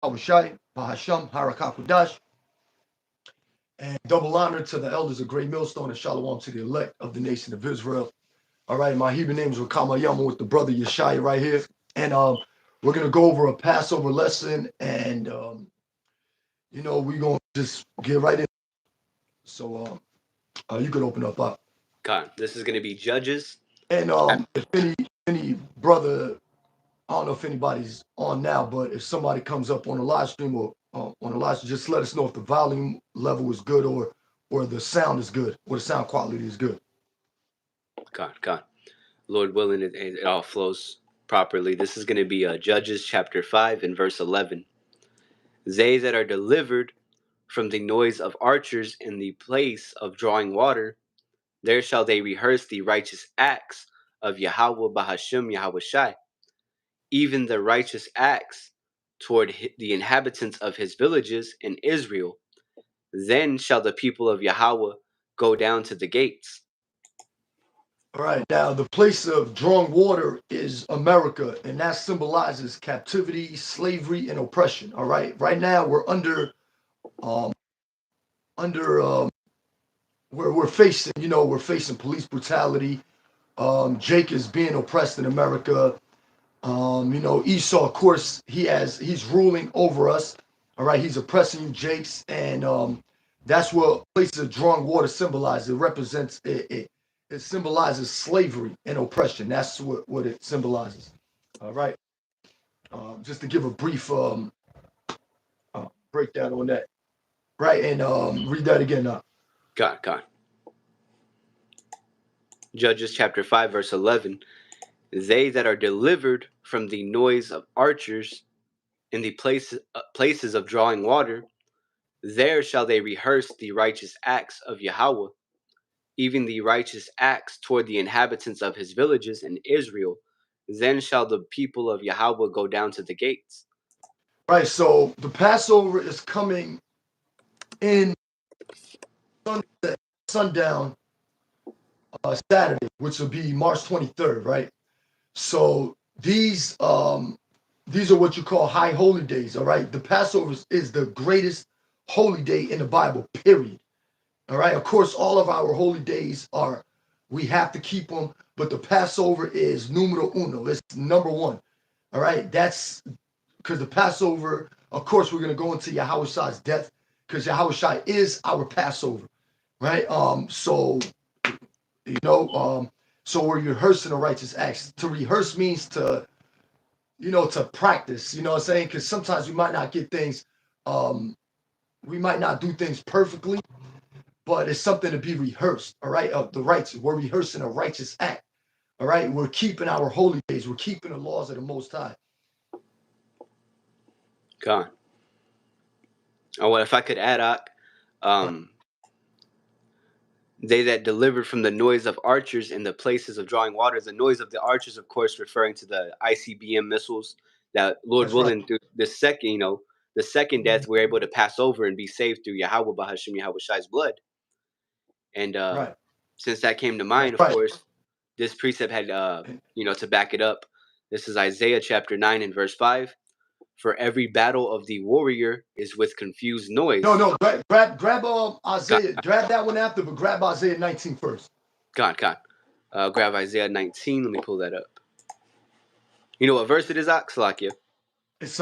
Yahawashi, BAHASHAM, Qadash, and double honor to the elders of Great Millstone and SHALAWAM to the elect of the nation of Israel. All right, my Hebrew name is 𝐤𐄄𐅅𐤄 with the brother Yeshai right here. And we're going to go over a Passover lesson, and, we're going to just get right in. So you could open up. God, this is going to be Judges. And if any brother, I don't know if anybody's on now, but if somebody comes up on a live stream or on a live stream, just let us know if the volume level is good or the sound is good or the sound quality is good. God. Lord willing, it all flows properly. This is going to be Judges chapter 5 and verse 11. They that are delivered from the noise of archers in the place of drawing water, there shall they rehearse the righteous acts of Yahawah BAHASHAM Yahawashi, even the righteous acts toward the inhabitants of his villages in Israel. Then shall the people of Yahawah go down to the gates. All right, now the place of drawing water is America, and that symbolizes captivity, slavery, and oppression. All right now we're under we're facing, we're facing police brutality. Jake is being oppressed in America. Esau, of course, he's ruling over us. All right, he's oppressing you, Jakes, and that's what places of drawing water symbolize. It represents it symbolizes slavery and oppression. That's what it symbolizes. All right, just to give a brief breakdown on that. Right, and read that again now. God. Judges chapter 5 verse 11. They that are delivered from the noise of archers in the places of drawing water, there shall they rehearse the righteous acts of Yahawah, even the righteous acts toward the inhabitants of his villages in Israel. Then shall the people of Yahawah go down to the gates. Right, so the Passover is coming in sundown Saturday, which will be March 23rd, right? So these are what you call high holy days, all right? The Passover is the greatest holy day in the Bible, period. All right. Of course, all of our holy days we have to keep them, but the Passover is numero uno. It's number one. All right. That's because the Passover, of course, we're going to go into Yahawah's death because Yahawashi is our Passover, right? So we're rehearsing the righteous acts. To rehearse means to practice, you know what I'm saying? Because sometimes we might not get things, we might not do things perfectly, but it's something to be rehearsed, all right? The righteous, we're rehearsing a righteous act, all right? We're keeping our holy days, we're keeping the laws of the Most High. God. Oh, well, if I could add, they that delivered from the noise of archers in the places of drawing water. The noise of the archers, of course, referring to the ICBM missiles that Lord That's willing, right. through the second death, we're able to pass over and be saved through Yahawah BAHASHAM Yahawashi's blood. And Right. since that came to That's mind, of right. course, this precept had, to back it up. This is Isaiah chapter 9 and verse 5. For every battle of the warrior is with confused noise. No, grab Isaiah. Grab that one after, but grab Isaiah 19 first. God. Grab Isaiah 19. Let me pull that up. You know what verse it is, Salakia? It's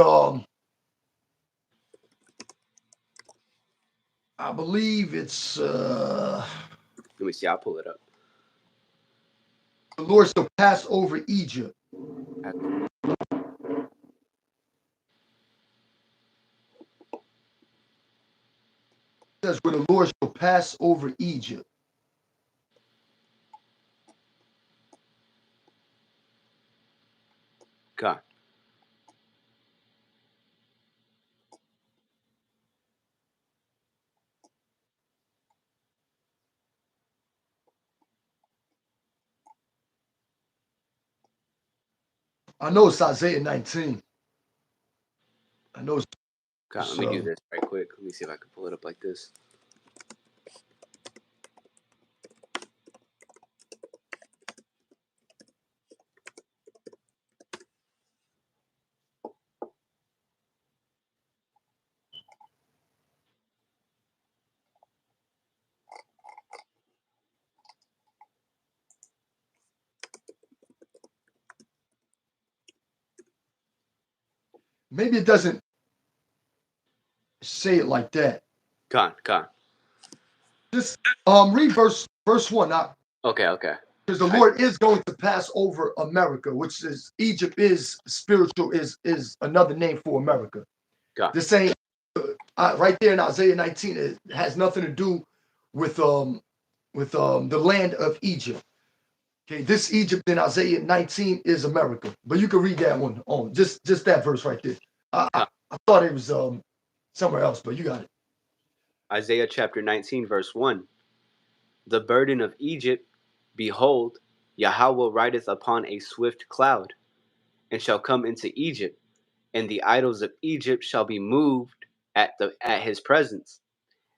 I believe it's Let me see. I'll pull it up. the Lord shall pass over Egypt. It says where the Lord shall pass over Egypt. God. I know it's Isaiah 19. I know it's God, let me do this right quick. Let me see if I can pull it up like this. maybe it doesn't say it like that. Con. Just read verse 1. Okay. Because the Lord is going to pass over America, which is Egypt is spiritual, is another name for America. Con. The same right there in Isaiah 19, it has nothing to do with the land of Egypt. Okay, this Egypt in Isaiah 19 is America, but you can read that one on just that verse right there. I thought it was somewhere else, but you got it. Isaiah chapter 19, verse 1. The burden of Egypt, behold, Yahawah rideth upon a swift cloud, and shall come into Egypt, and the idols of Egypt shall be moved at his presence,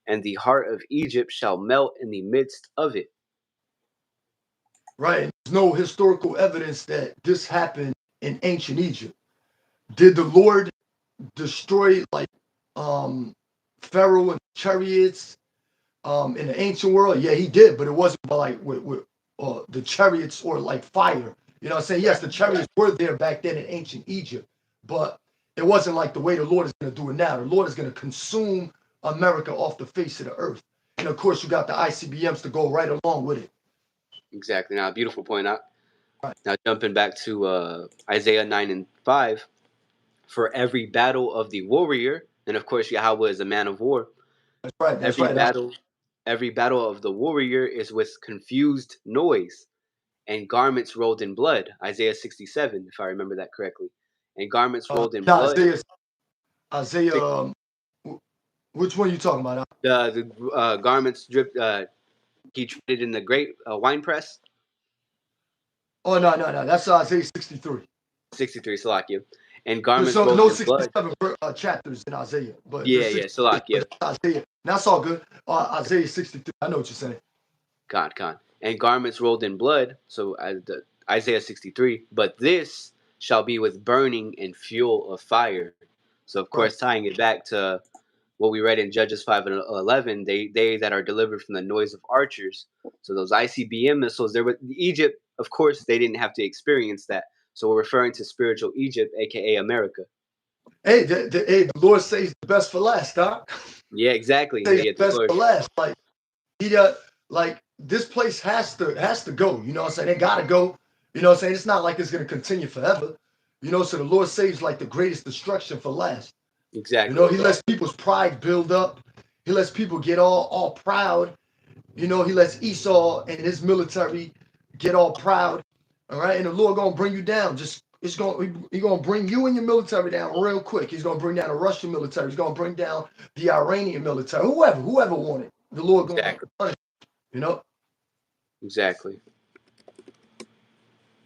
and the heart of Egypt shall melt in the midst of it. Right. There's no historical evidence that this happened in ancient Egypt. Did the Lord destroy like Pharaoh and chariots in the ancient world? Yeah, he did, but it wasn't like with the chariots or like fire. You know what I'm saying? Yes, the chariots were there back then in ancient Egypt, but it wasn't like the way the Lord is going to do it now. The Lord is going to consume America off the face of the earth. And of course, you got the ICBMs to go right along with it. Exactly. Now, beautiful point out. Right. Now, jumping back to Isaiah 9 and 5, for every battle of the warrior, and of course, Yahawah is a man of war. That's right. That's every right. Every battle of the warrior is with confused noise and garments rolled in blood. Isaiah 67, if I remember that correctly. And garments rolled in blood. Isaiah, which one are you talking about? The garments dripped. He traded in the great wine press. Oh no, that's Isaiah 63. 63, Salakia. And garments There's rolled no in 67 blood. Chapters in Isaiah, but Yeah, there's 63, Salakia. but Isaiah. That's all good. Isaiah 63. I know what you're saying. Con. And garments rolled in blood. So Isaiah 63. But this shall be with burning and fuel of fire. So of course, tying it back to what we read in Judges 5 and 11, they that are delivered from the noise of archers. So those ICBM missiles, there were Egypt. Of course, they didn't have to experience that. So we're referring to spiritual Egypt, aka America. Hey, the Lord saves the best for last, Doc. Yeah, exactly. Saves Yeah, the best for last. Like like this place has to go. You know what I'm saying? They gotta go. You know what I'm saying? It's not like it's gonna continue forever. You know, so the Lord saves like the greatest destruction for last. Exactly. You know, he lets people's pride build up. He lets people get all proud. You know, he lets Esau and his military get all proud. All right, and the Lord gonna bring you down. He's gonna bring you and your military down real quick. He's gonna bring down the Russian military. He's gonna bring down the Iranian military. Whoever wanted. The Lord gonna punish. You know. Exactly.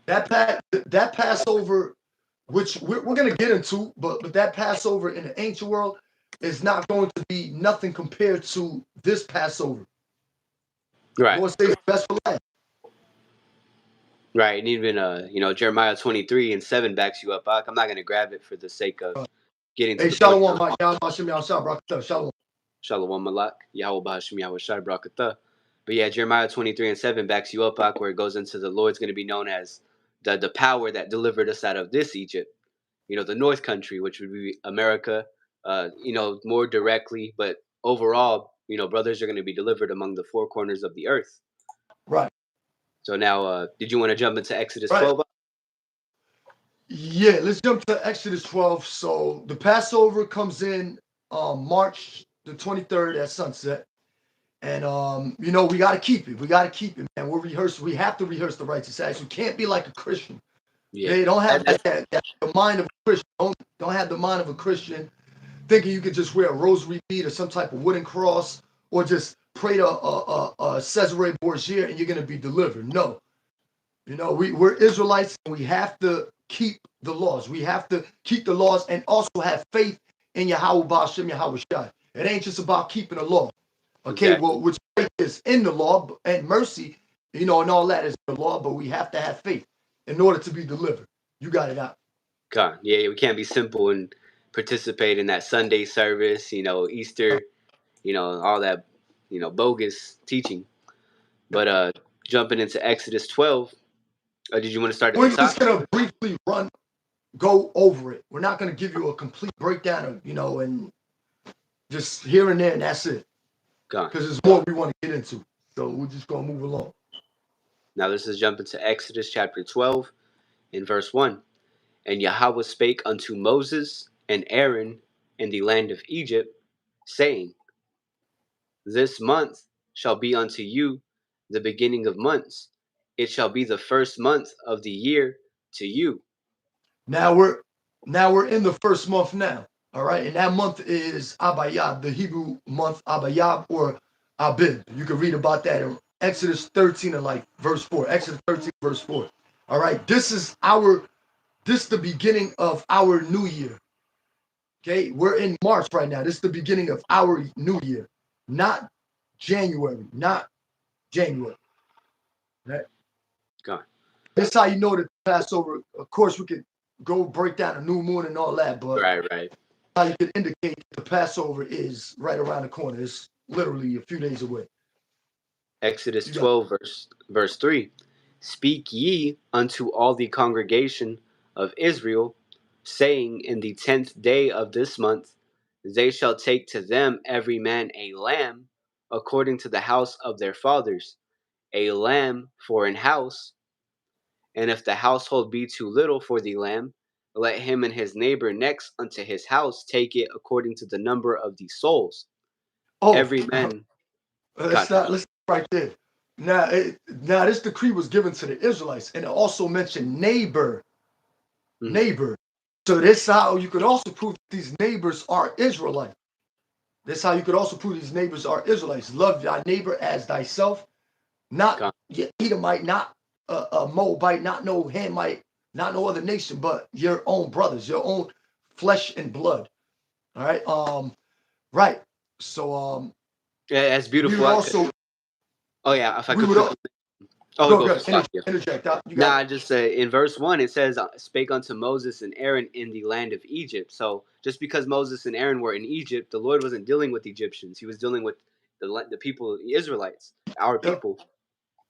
That Passover, which we're going to get into, but that Passover in the ancient world is not going to be nothing compared to this Passover. Right. Lord saves the best for last. Right, and even Jeremiah 23 and 7 backs you up. I'm not going to grab it for the sake of getting to the Shalawam, Yahawah, Shalom. Shalawam Malak, Yahweh BAHASHAM, Yahawashi Brakatah. But yeah, Jeremiah 23 and 7 backs you up, where it goes into the Lord's going to be known as the power that delivered us out of this Egypt. The North Country, which would be America, more directly. But overall, brothers are going to be delivered among the four corners of the earth. Right. So now, did you want to jump into Exodus 12? Yeah, let's jump to Exodus 12. So the Passover comes in March the 23rd at sunset. And we got to keep it. We got to keep it, man. We have to rehearse the righteous acts. You can't be like a Christian. Yeah. They don't have that the mind of a Christian. Don't have the mind of a Christian thinking you could just wear a rosary bead or some type of wooden cross or just pray to Cesare Borgia and you're going to be delivered. No. We're Israelites and we have to keep the laws. We have to keep the laws and also have faith in Yahawah, BAHASHAM, Yahawashi. It ain't just about keeping the law. Okay, exactly. Well, which faith is in the law and mercy, and all that is the law, but we have to have faith in order to be delivered. You got it out. God, yeah, we can't be simple and participate in that Sunday service, Easter, all that, bogus teaching. But jumping into Exodus 12, did you want to start at the top? We're just going to briefly run. go over it. We're not going to give you a complete breakdown of, and just here and there, and that's it. Gone. Because there's more we want to get into. So we're just going to move along. Now this is jumping to Exodus chapter 12 in verse 1. And Yahawah spake unto Moses and Aaron in the land of Egypt, saying, This month shall be unto you the beginning of months. It shall be the first month of the year to you. Now we're in the first month now. All right. And that month is Abayab, the Hebrew month Abayab or Abib. You can read about that in Exodus 13 and like verse 4. Exodus 13, verse 4. All right. This is the beginning of our new year. Okay. We're in March right now. This is the beginning of our new year. Not January. Not January. Right? Gone. This is how you know that Passover. Of course, we could go break down the new moon and all that, but Right. how you can indicate the Passover is right around the corner. It's literally a few days away. Exodus 12, verse 3. Speak ye unto all the congregation of Israel, saying, In the 10th day of this month, they shall take to them every man a lamb, according to the house of their fathers, a lamb for an house. And if the household be too little for the lamb, let him and his neighbor next unto his house take it according to the number of the souls. Oh, Every man. let's stop right there. Now, this decree was given to the Israelites, and it also mentioned neighbor. Neighbor. So this how you could also prove these neighbors are Israelites. This how you could also prove these neighbors are Israelites. Love thy neighbor as thyself. Not Edomite, not a Moabite, not no Hamite, not no other nation, but your own brothers, your own flesh and blood. All right. Right. So Yeah, that's beautiful. we would also. Oh yeah, if I We could would. quickly. Oh, Go go. ahead. Interject. You Nah, got I just say in verse 1 it says, "Spake unto Moses and Aaron in the land of Egypt." So just because Moses and Aaron were in Egypt, the Lord wasn't dealing with Egyptians. He was dealing with the people, the Israelites, our people.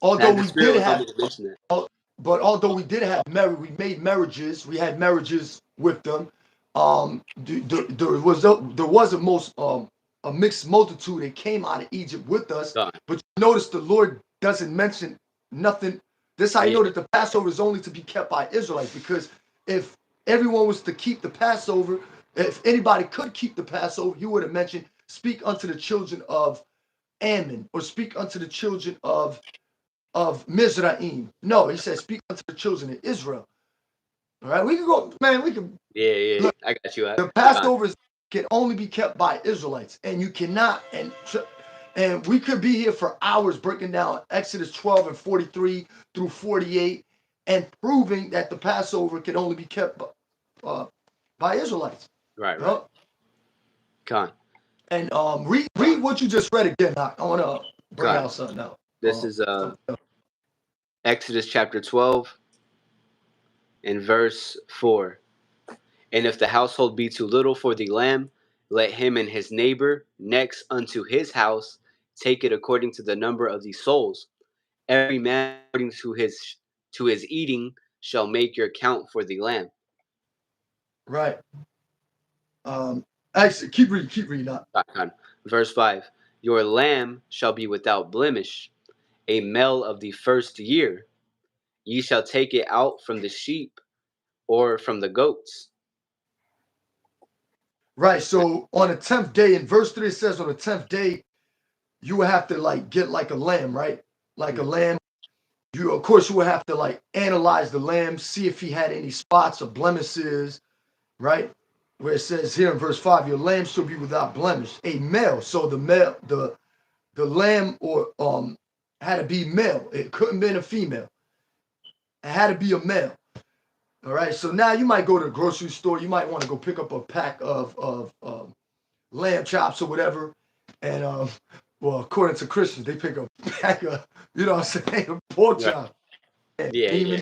Although And the we Spirit did was on have, me to mention that. but although we did have marriage, we made marriages. We had marriages with them. There was a mixed multitude that came out of Egypt with us. God. But you notice the Lord doesn't mention nothing. This is how you know that the Passover is only to be kept by Israelites, because if everyone was to keep the Passover, if anybody could keep the Passover, he would have mentioned, "Speak unto the children of Ammon," or "Speak unto the children of Mizraim." No, he says, "Speak unto the children of Israel." All right, we can go, man. We can. Yeah. Look, I got you. the Passovers can only be kept by Israelites, and you cannot. And we could be here for hours breaking down Exodus 12 and 43 through 48, and proving that the Passover can only be kept by Israelites. Right. Con. And read what you just read again. I want to bring out something else. This is Exodus chapter 12 and verse 4. And if the household be too little for the lamb, let him and his neighbor next unto his house take it according to the number of the souls. Every man according to his eating shall make your count for the lamb. Right. Actually, keep reading that. Verse 5. Your lamb shall be without blemish, a male of the first year. Ye shall take it out from the sheep or from the goats. Right. So on the 10th day, in verse 3, it says on the 10th day, you would have to get like a lamb, right? Like a lamb. You, of course, you would have to analyze the lamb, see if he had any spots or blemishes, right? Where it says here in verse 5, your lamb shall be without blemish, a male. So the lamb or had to be male. It couldn't be a female. It had to be a male. All right. So now you might go to the grocery store. You might want to go pick up a pack of lamb chops or whatever. And well, according to Christians, they pick a pack of, you know what I'm saying, pork chop. Yeah.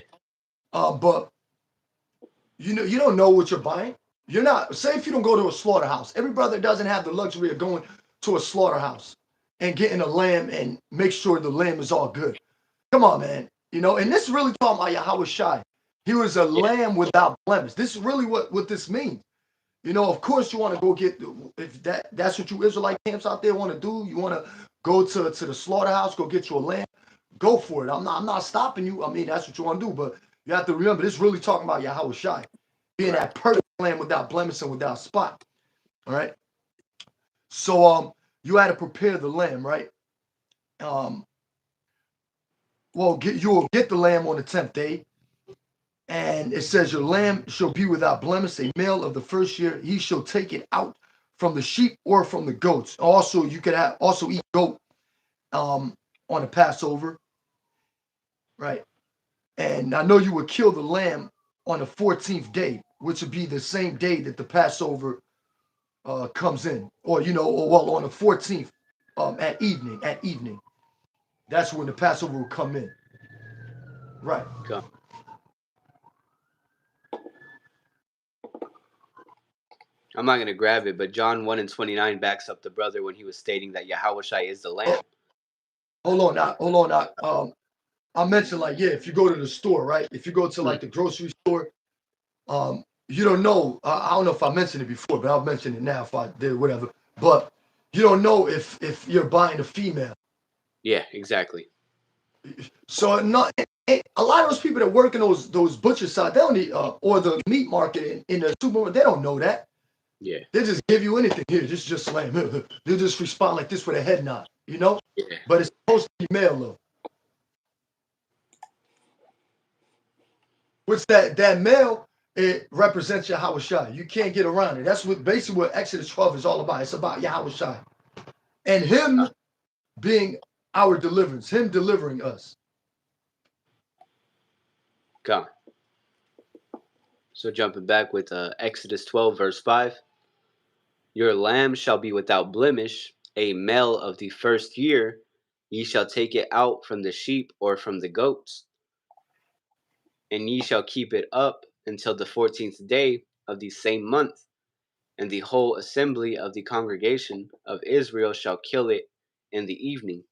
But you don't know what you're buying. You're not, say if you don't go to a slaughterhouse. Every brother doesn't have the luxury of going to a slaughterhouse and getting a lamb and make sure the lamb is all good. Come on, man. And this really talking about Yahawashi. He was a lamb without blemish. This is really what this means. You know, of course, you want to go get, if that's what you Israelite camps out there want to do. You want to go to the slaughterhouse, go get you a lamb. Go for it. I'm not stopping you. I mean, that's what you want to do. But you have to remember, this is really talking about Yahawashi being that perfect lamb without blemish and without spot. All right. So you had to prepare the lamb, right? Well, you will get the lamb on the 10th day. And it says, your lamb shall be without blemish, a male of the first year. He shall take it out from the sheep or from the goats. Also, you could also eat goat on the Passover, right? And I know you would kill the lamb on the 14th day, which would be the same day that the Passover comes in, or well, on the 14th at evening. That's when the Passover will come in, right? Come. I'm not going to grab it, but John 1:29 backs up the brother when he was stating that Yahawashi is the lamb. Hold on now. I mentioned, like, yeah, if you go to the store, right? If you go to like the grocery store, you don't know. I don't know if I mentioned it before, but I'll mention it now if I did, whatever. But you don't know if you're buying a female. Yeah, exactly. So not a lot of those people that work in those butcher sites, they don't need or the meat market in the supermarket, they don't know that. Yeah. They just give you anything here. This is just lamb. They'll just respond like this with a head nod, you know? Yeah. But it's supposed to be male though. Which that male, it represents Yahawashi. You can't get around it. That's basically what Exodus 12 is all about. It's about Yahawashi. And him being our deliverance, him delivering us. Come. So jumping back with Exodus 12, verse 5. Your lamb shall be without blemish, a male of the first year. Ye shall take it out from the sheep or from the goats, and ye shall keep it up until the 14th day of the same month. And the whole assembly of the congregation of Israel shall kill it in the evening.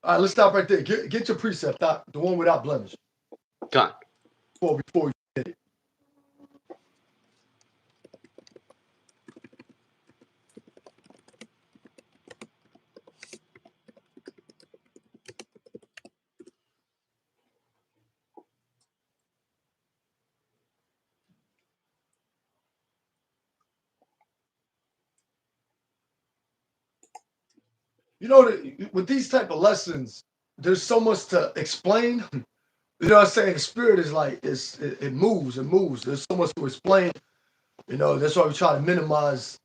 All right, let's stop right there. Get your precept, the one without blemish. Come. Before we get it. You know, with these type of lessons, there's so much to explain. You know what I'm saying? The spirit is like, it moves. There's so much to explain. You know, that's why we try to minimize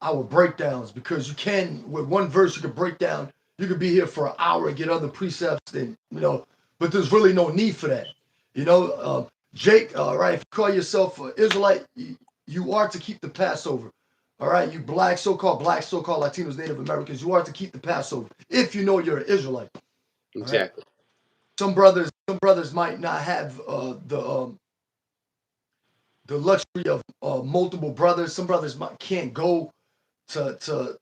our breakdowns, because you can, with one verse, you can break down, you could be here for an hour and get other precepts, and, but there's really no need for that. Jake, right, if you call yourself an Israelite, you are to keep the Passover. All right, you so-called Latinos, Native Americans, you are to keep the Passover if you know you're an Israelite. Exactly. Right? Some brothers might not have the luxury of multiple brothers. Some brothers can't go to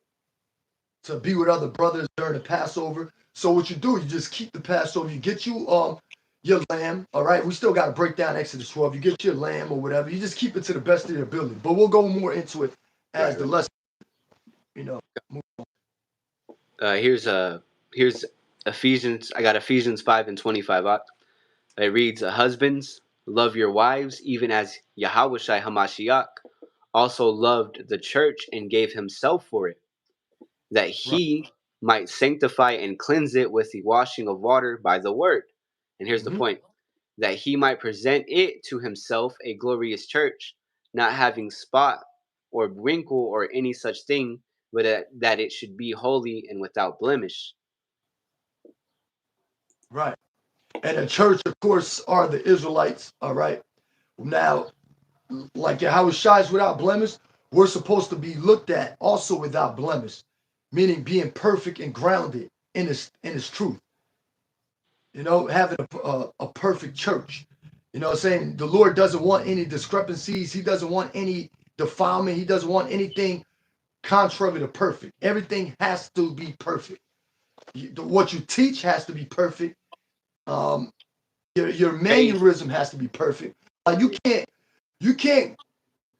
be with other brothers during the Passover. So what you do, you just keep the Passover. You get your lamb. All right, we still got to break down Exodus 12. You get your lamb or whatever. You just keep it to the best of your ability. But we'll go more into it as the lesson. Here's Ephesians. I got Ephesians 5:25. It reads, "Husbands, love your wives, even as Yahawashi Hamashiach also loved the church and gave himself for it, that he might sanctify and cleanse it with the washing of water by the word." And here's the point: that he might present it to himself a glorious church, not having spot or wrinkle or any such thing, but that it should be holy and without blemish. Right. And the church, of course, are the Israelites. All right. Now, like Yahawashi is without blemish, we're supposed to be looked at also without blemish, meaning being perfect and grounded in his truth. Having a perfect church. Saying the Lord doesn't want any discrepancies. He doesn't want any defilement. He doesn't want anything contrary to perfect. Everything has to be perfect. What you teach has to be perfect. Your mannerism has to be perfect. You can't.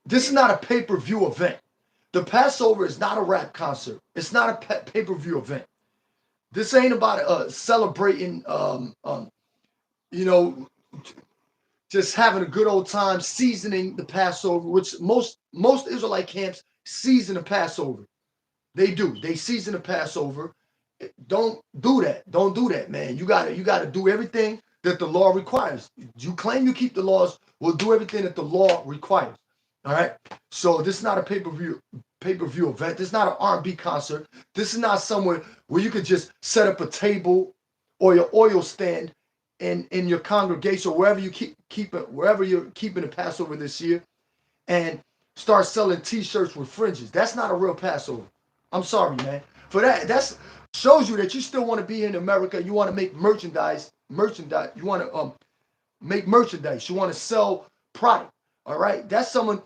This is not a pay-per-view event. The Passover is not a rap concert. It's not a pay-per-view event. This ain't about celebrating, you know, just having a good old time seasoning the Passover, which most Israelite camps season the Passover. They do. They season the Passover. Don't do that. Don't do that, man. You gotta do everything that the law requires. You claim you keep the laws, we'll do everything that the law requires. All right. So this is not a pay-per-view event. This is not an R&B concert. This is not somewhere where you could just set up a table or your oil stand in your congregation or wherever you keep it, wherever you're keeping the Passover this year, and start selling T-shirts with fringes. That's not a real Passover. I'm sorry, man. For that's shows you that you still want to be in America. You want to make merchandise. You want to make merchandise. You want to sell product. All right. That's someone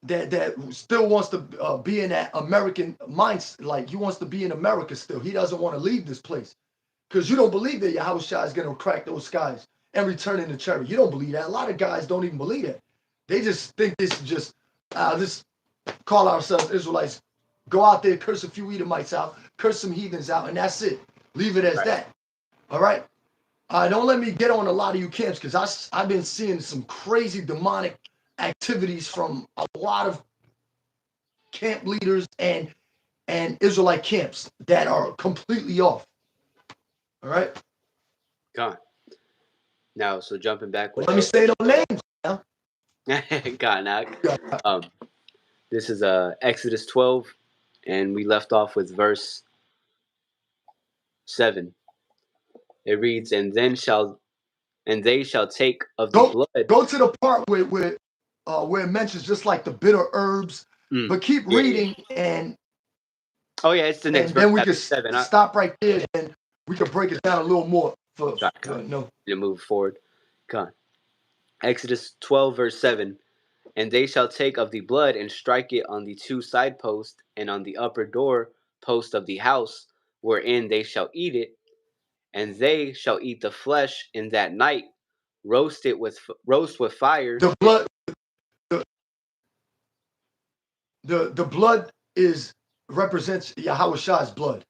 that still wants to be in that American mindset. Like he wants to be in America still. He doesn't want to leave this place because you don't believe that Yahawashi is going to crack those skies and return in the cherry. You don't believe that. A lot of guys don't even believe that. They just think this is just this. Call ourselves Israelites. Go out there, curse a few Edomites out, curse some heathens out, and that's it. Leave it as that. All right? Don't let me get on a lot of you camps because I've been seeing some crazy demonic activities from a lot of camp leaders and Israelite camps that are completely off. All right? God. Now, so jumping back. Let me say those names now. God, now. This is Exodus 12, and we left off with verse 7. It reads, and they shall take of the blood. Go to the part where it mentions just like the bitter herbs, but keep reading and. Oh yeah, it's the next. And then we can 7. Stop right there, and we can break it down a little more. To move forward. God. Exodus 12 verse 7. And they shall take of the blood and strike it on the 2 side posts and on the upper door post of the house, wherein they shall eat it. And they shall eat the flesh in that night, roast with fire. The blood, the blood represents Yahawashi's blood.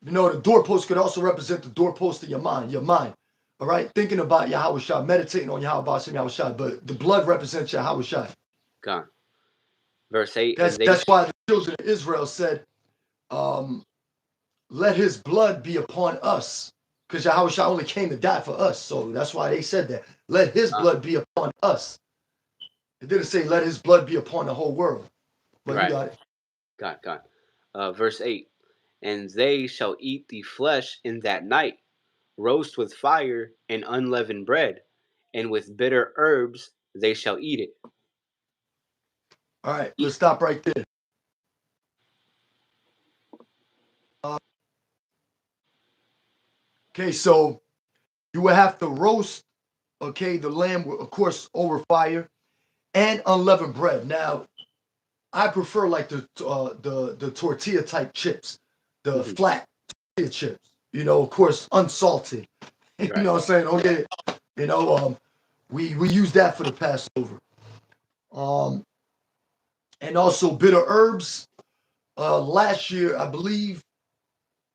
You know, the doorpost could also represent the doorpost of your mind. All right, thinking about Yahawashi, meditating on Yahawashi, but the blood represents Yahawashi. God. Verse 8. That's why the children of Israel said, let his blood be upon us. Because Yahawashi only came to die for us. So that's why they said that. Let his blood be upon us. It didn't say let his blood be upon the whole world. But you got it. God. Verse 8. And they shall eat the flesh in that night, roast with fire and unleavened bread, and with bitter herbs they shall eat it. All right, let's stop right there. Okay, so you will have to roast, the lamb, of course, over fire, and unleavened bread. Now, I prefer like the tortilla type chips, the flat tortilla chips. You know, of course, unsalted. You know what I'm saying? Don't get it. You know, we use that for the Passover. And also bitter herbs. Last year, I believe,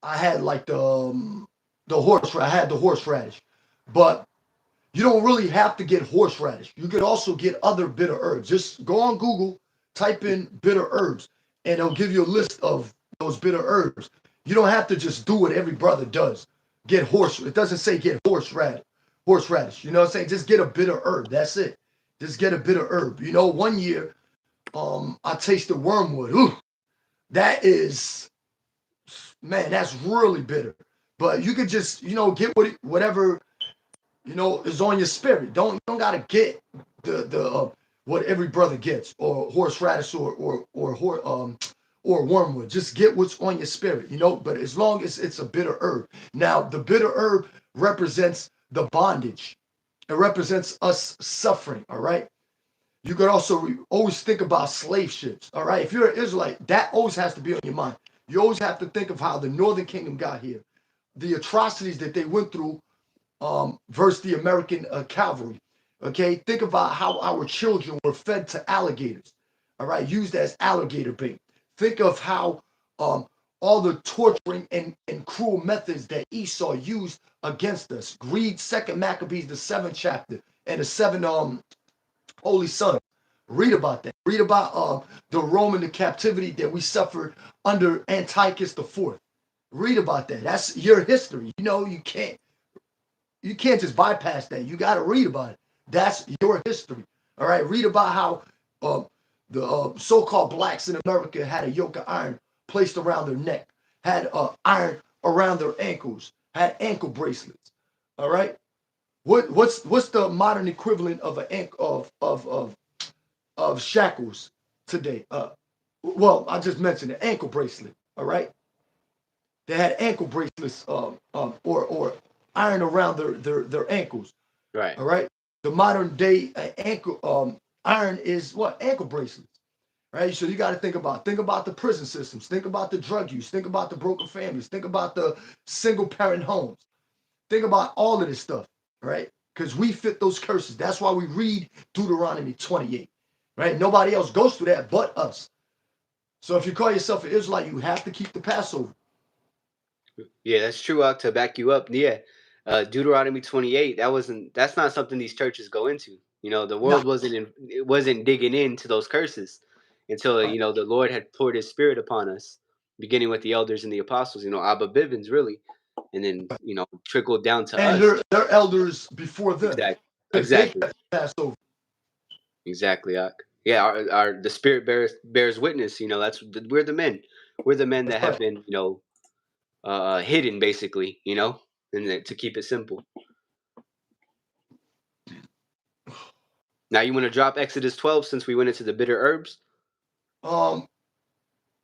I had like the horseradish, but you don't really have to get horseradish. You could also get other bitter herbs. Just go on Google, type in bitter herbs, and it'll give you a list of those bitter herbs. You don't have to just do what every brother does. It doesn't say get horseradish. You know what I'm saying? Just get a bitter herb. That's it. Just get a bitter herb. You know, one year, I tasted wormwood. Ooh, that is, man, that's really bitter. But you could just, get whatever, is on your spirit. You don't gotta get the what every brother gets, or horseradish or wormwood. Just get what's on your spirit, But as long as it's a bitter herb. Now, the bitter herb represents the bondage. It represents us suffering. All right. You could also always think about slave ships. All right. If you're an Israelite, that always has to be on your mind. You always have to think of how the Northern Kingdom got here, the atrocities that they went through versus the American cavalry. Okay, think about how our children were fed to alligators, all right, used as alligator bait. Think of how all the torturing and cruel methods that Esau used against us. Read Second Maccabees, the 7th chapter, and the 7 holy sons. Read about that. Read about the Roman captivity that we suffered under Antiochus IV. Read about that. That's your history. You know, you can't just bypass that. You got to read about it. That's your history. All right. Read about how the so-called blacks in America had a yoke of iron placed around their neck, had iron around their ankles, had ankle bracelets. All right. What's the modern equivalent of of shackles today? Well, I just mentioned the ankle bracelet. All right. They had ankle bracelets or iron around their ankles. Right. All right. The modern day ankle iron is what? Ankle bracelets. Right. So you got to think about the prison systems, think about the drug use, think about the broken families, think about the single parent homes, think about all of this stuff, right? Because we fit those curses. That's why we read Deuteronomy 28. Right? Nobody else goes through that but us. So if you call yourself an Israelite, you have to keep the Passover. Yeah, that's true. To back you up, yeah, Deuteronomy 28. That's not something these churches go into. You know, the Nah. world wasn't digging into those curses until the Lord had poured His Spirit upon us, beginning with the elders and the apostles. You know, Abba Bivens really, and then trickled down to And us. their elders before them. Exactly. Because they Exactly. kept the Passover. Exactly. Yeah. Our the Spirit bears witness. You know, we're the men. We're the men That's that have right. been hidden basically. You know, and to keep it simple. Now you want to drop Exodus 12 since we went into the bitter herbs? Um,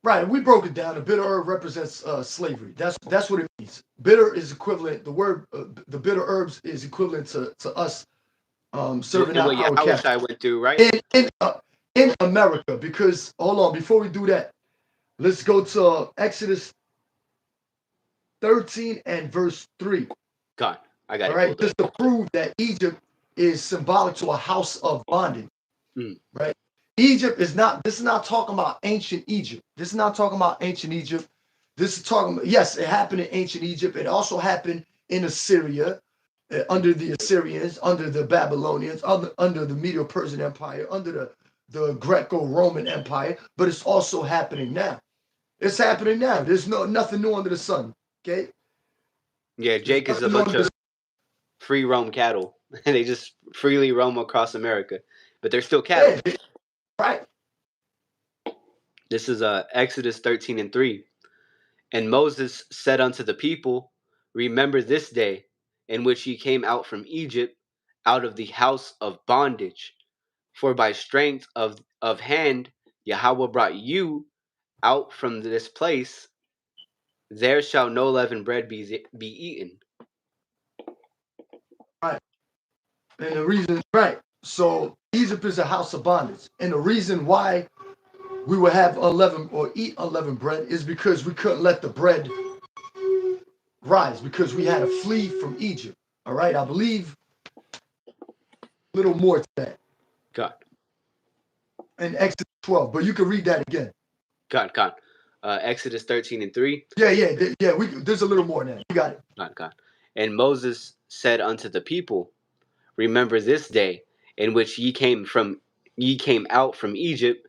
right. We broke it down. The bitter herb represents slavery. That's what it means. Bitter is equivalent. The word the bitter herbs is equivalent to us serving And out what our captive Yahawashi went through, right? in America. Because hold on, before we do that, let's go to Exodus 13 and verse 3. God, I got All it right, pulled up. just to prove that Egypt is symbolic to a house of bondage. Mm, Right? Egypt is not, this is not talking about ancient Egypt. This is not talking about ancient Egypt. This is talking about, yes, it happened in ancient Egypt. It also happened in Assyria, under the Assyrians, under the Babylonians, under the Medo-Persian Empire, under the Greco-Roman Empire, but it's also happening now. It's happening now. There's nothing new under the sun. Okay? yeah, There's Jake is a nothing new bunch under the of free roam cattle, and they just freely roam across America, but they're still cattle. sun. Yeah, right. This is Exodus 13 and 3. And Moses said unto the people, remember this day in which ye came out from Egypt, out of the house of bondage. For by strength of hand Yahawah brought you out from this place. There shall no leavened bread be eaten. Right. And the reason, right. So Egypt is a house of bondage. And the reason why we would have unleavened or eat unleavened bread is because we couldn't let the bread rise, because we had to flee from Egypt. All right. I believe a little more to that God, in Exodus 12, but you can read that again. God. Exodus 13 and 3. Yeah. There's a little more in that. You got it. God. And Moses said unto the people, remember this day in which ye came out from Egypt,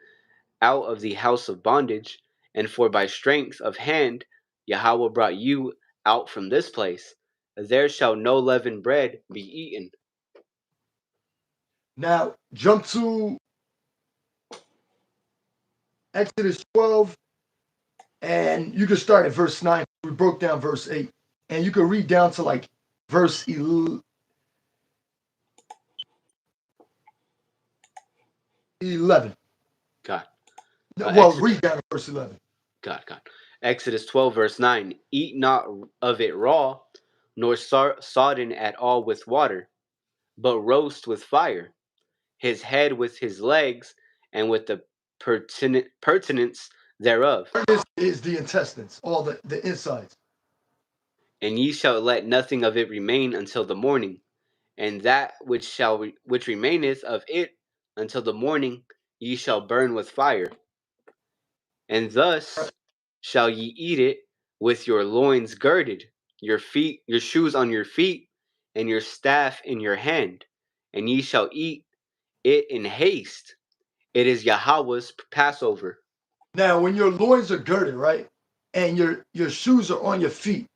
out of the house of bondage, and for by strength of hand Yahawah brought you out from this place. There shall no leavened bread be eaten. Now jump to Exodus 12, and you can start at verse 9. We broke down verse 8, and you can read down to like verse 11. God. Well, Exodus, read down to verse 11. God. Exodus 12, verse 9. Eat not of it raw, nor sodden at all with water, but roast with fire, his head with his legs, and with the pertinence thereof. This is the intestines, all the insides. And ye shall let nothing of it remain until the morning. and that which remaineth of it until the morning ye shall burn with fire. And thus shall ye eat it with your loins girded, your shoes on your feet, and your staff in your hand, and ye shall eat it in haste. It is Yahawah's Passover. Now, when your loins are girded, right, and your shoes are on your feet,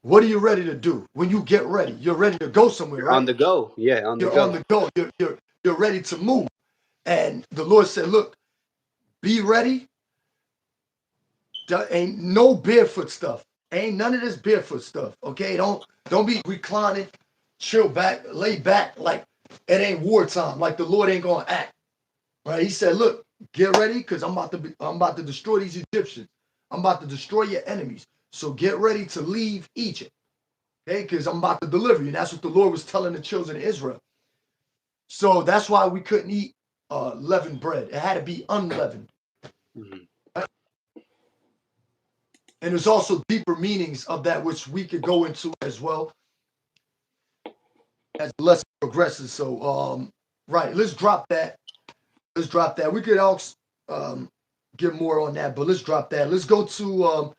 what are you ready to do? When you get ready, you're ready to go somewhere, You're on right? the go. Yeah, on the You're on go. the go. You're ready to move. And the Lord said, "Look, be ready. There ain't no barefoot stuff. Ain't none of this barefoot stuff. Okay, don't be reclining, chill back, lay back like it ain't wartime. Like the Lord ain't gonna act, right? He said, "Look, get ready, because I'm about to destroy these Egyptians. I'm about to destroy your enemies. So get ready to leave Egypt, okay? Because I'm about to deliver you." And that's what the Lord was telling the children of Israel. So that's why we couldn't eat leavened bread. It had to be unleavened. Mm-hmm. And there's also deeper meanings of that, which we could go into as well as the lesson progresses. So, right, let's drop that. Let's drop that. We could also get more on that, but let's drop that. Let's go to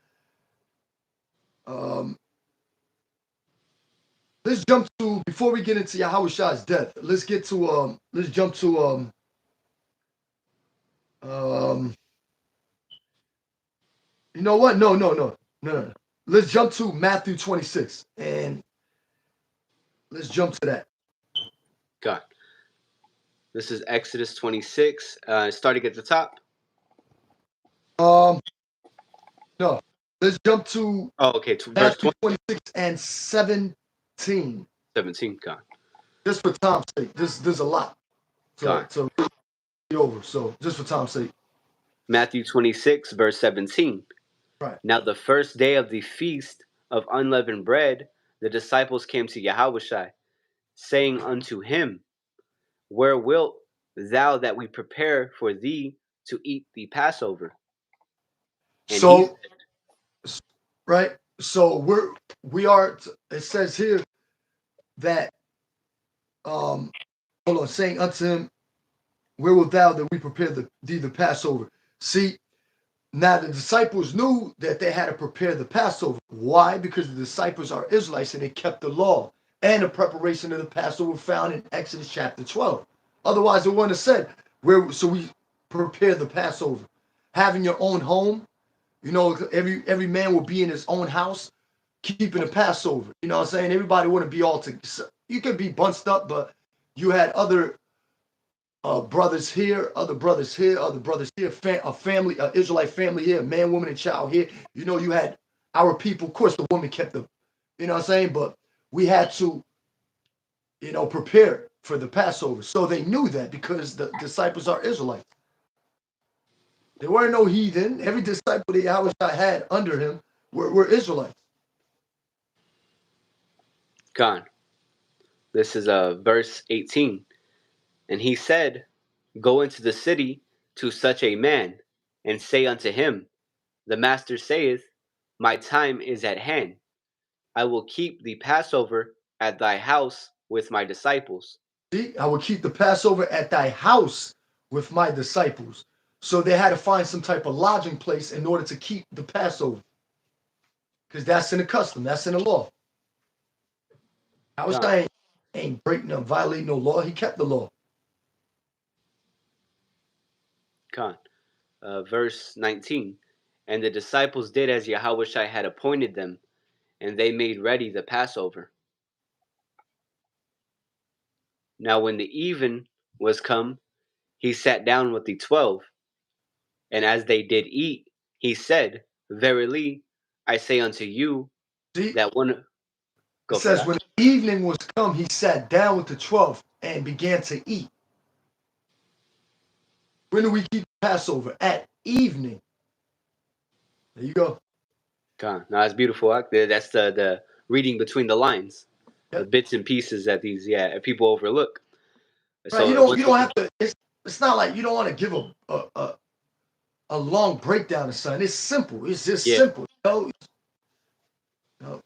let's jump to, before we get into Yahawah's death. Let's jump to you know what? No. Let's jump to Matthew 26 and let's jump to that. God. This is Exodus 26, starting at the top. No, let's jump to Oh, okay. Verse Matthew 20, 26 and 17. 17. God. Just for time's sake, there's a lot God. to read over. So just for time's sake. Matthew 26, verse 17. Right. Now the first day of the feast of unleavened bread, the disciples came to Yahawashi, saying unto him, Where wilt thou that we prepare for thee to eat the Passover? And he So, right. So we are. It says here that hold on, saying unto him, "Where wilt thou that we prepare thee the Passover?" See, now the disciples knew that they had to prepare the Passover. Why? Because the disciples are Israelites and they kept the law and the preparation of the Passover found in Exodus chapter 12. Otherwise, it wouldn't have said where. So we prepare the Passover, having your own home. You know, every man will be in his own house, keeping the Passover. You know what I'm saying? Everybody wouldn't be all together. You could be bunched up, but you had other brothers here, other brothers here, other brothers here, a family, an Israelite family here, man, woman, and child here. You know, you had our people. Of course, the woman kept them. You know what I'm saying? But we had to, prepare for the Passover. So they knew that because the disciples are Israelites. There were no heathen. Every disciple that Yahweh had under him were Israelites. God. This is verse 18. And he said, Go into the city to such a man, and say unto him, The master saith, My time is at hand. I will keep the Passover at thy house with my disciples. See, I will keep the Passover at thy house with my disciples. So they had to find some type of lodging place in order to keep the Passover. Because that's in the custom, that's in the law. I was saying, ain't breaking up, violating no law. He kept the law. God. Verse 19. And the disciples did as Yahawashi had appointed them, and they made ready the Passover. Now when the even was come, he sat down with the 12. And as they did eat, he said, Verily, I say unto you, See, that one... it Go for says, that. when evening was come, he sat down with the 12 and began to eat. When do we keep Passover? At evening. There you go. God. No, that's beautiful. That's the reading between the lines, the Yep. bits and pieces that these people overlook. Right. So You don't have to. It's not like you don't want to give a long breakdown of something. It's simple. It's just yeah, simple. You know?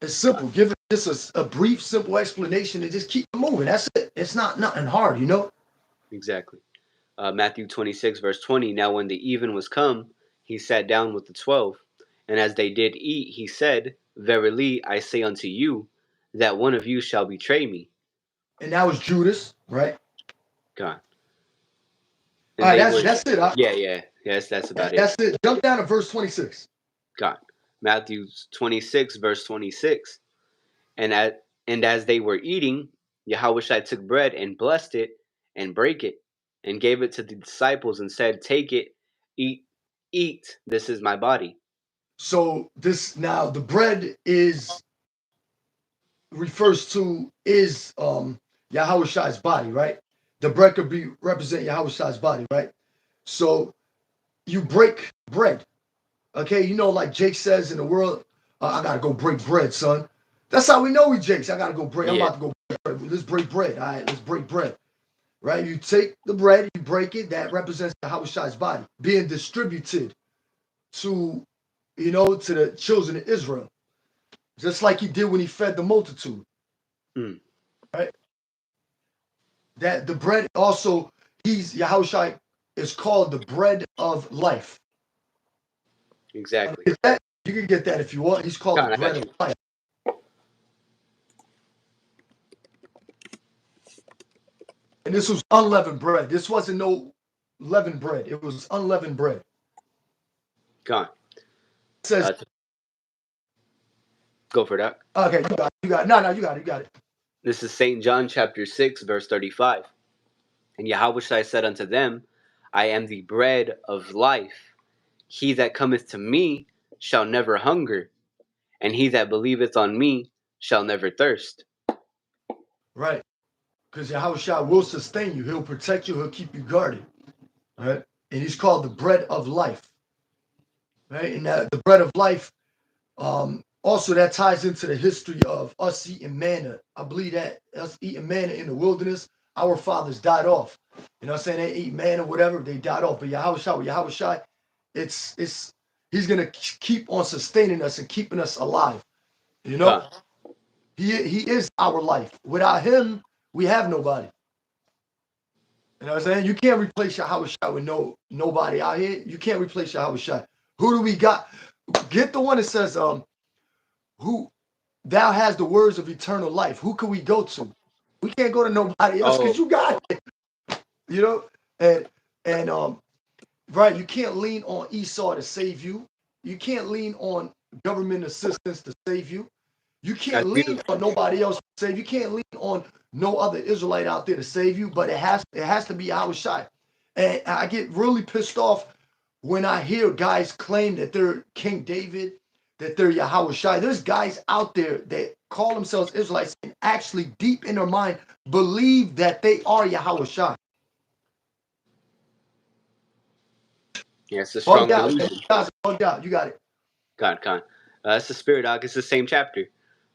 It's simple. Give it just a brief, simple explanation and just keep it moving. That's it. It's not nothing hard, you know? Exactly. Matthew 26, verse 20. Now when the even was come, he sat down with the 12. And as they did eat, he said, Verily I say unto you, that one of you shall betray me. And that was Judas, right? God. All And right, they were, that's it. yeah. Yes, that's about it. That's it. Jump down to verse 26. God. Matthew 26, verse 26. And as they were eating, Yahawashi took bread and blessed it and brake it and gave it to the disciples and said, Take it, eat, this is my body. So this now the bread is refers to is Yahawashi's body, right? The bread could be represent Yahawashi's body, right? So you break bread. Okay, you know, like Jake says in the world, I gotta go break bread, son. That's how we know we Jakes. I gotta go break. I'm Yeah. about to go break bread. Let's break bread. All right, let's break bread. Right? You take the bread, you break it. That represents Yahawashi's body being distributed to, you know, to the children of Israel, just like he did when he fed the multitude. Mm, Right? That the bread also, he's Yahawashi is called the bread of life. exactly. You can get that if you want. He's called the God, I bread got of you. life. And this was unleavened bread. This wasn't no leavened bread. It was unleavened bread. God. It says, Go for that. okay, you got it. No, you got it. You got it. This is St. John chapter 6, verse 35. And Yahawashi said unto them, I am the bread of life. He that cometh to me shall never hunger, and he that believeth on me shall never thirst. Right. Because Yahawashi will sustain you. He'll protect you. He'll keep you guarded. Right. And he's called the bread of life. Right. And the bread of life, also that ties into the history of us eating manna. I believe that us eating manna in the wilderness, our fathers died off. You know what I'm saying? They eat manna, whatever, they died off. But Yahawashi, it's he's gonna keep on sustaining us and keeping us alive. You know, God. he is our life. Without him, we have nobody. You know what I'm saying? You can't replace Yahawashi with nobody out here. You can't replace Yahawashi. Who do we got? Get the one that says, who thou has the words of eternal life. Who can we go to? We can't go to nobody else Oh, because you got it. You know? And right, you can't lean on Esau to save you. You can't lean on government assistance to save you. You can't that's lean beautiful. on nobody else to save you. You can't lean on no other Israelite out there to save you, but it has to be Yahawashi. And I get really pissed off when I hear guys claim that they're King David, that they're Yahawashi. There's guys out there that call themselves Israelites and actually deep in their mind believe that they are Yahawashi. Yeah, it's a strong Bugged out. delusion. Guys, bugged out. You got it. God. That's the spirit, dog. It's the same chapter.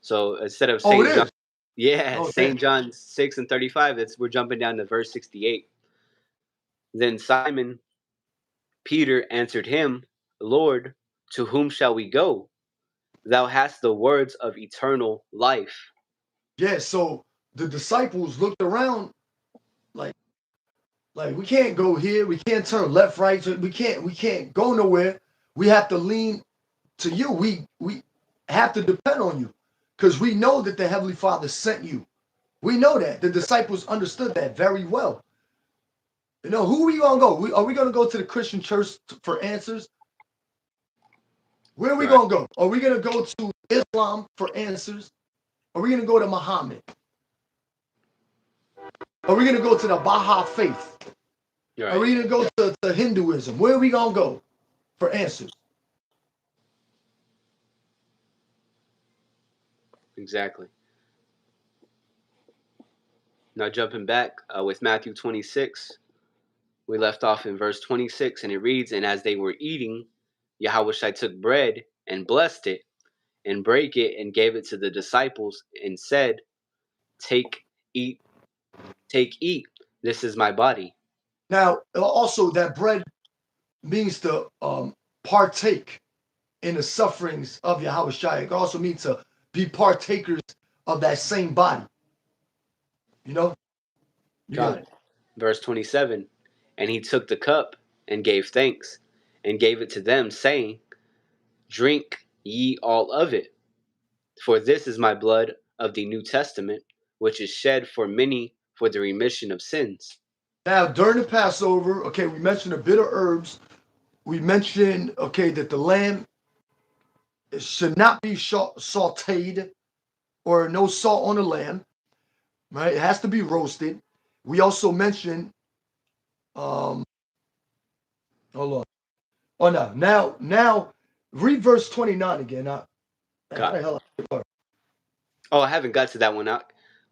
So instead of Oh, it St. John, is. yeah, Oh, damn. St. John 6 and 35, we're jumping down to verse 68. Then Simon Peter answered him, Lord, to whom shall we go? Thou hast the words of eternal life. Yeah, so the disciples looked around like we can't go here, we can't turn left, right, we can't go nowhere. We have to lean to you. We have to depend on you because we know that the Heavenly Father sent you. We know that. The disciples understood that very well. You know, who are we gonna go? Are we gonna go to the Christian church for answers? Where are we Right. gonna go? Are we gonna go to Islam for answers? Are we gonna go to Muhammad? Are we gonna go to the Baha'i faith? Are Right. we gonna go to Hinduism? Where are we gonna go for answers? Exactly. Now jumping back with Matthew 26, we left off in verse 26, and it reads, And as they were eating, Yahawashi took bread and blessed it and brake it and gave it to the disciples and said, Take, eat, eat. This is my body. Now, also that bread means to partake in the sufferings of Yahawashi. It also means to be partakers of that same body. You know? You got God. it. Verse 27. And he took the cup and gave thanks and gave it to them, saying, Drink ye all of it, for this is my blood of the New Testament, which is shed for many for the remission of sins. Now, during the Passover, okay, we mentioned the bitter herbs. We mentioned, okay, that the lamb should not be sauteed or no salt on the lamb, right? It has to be roasted. We also mentioned, hold on. Oh, no. Now, read verse 29 again. Now, how God. the hell? Oh, I haven't got to that one out.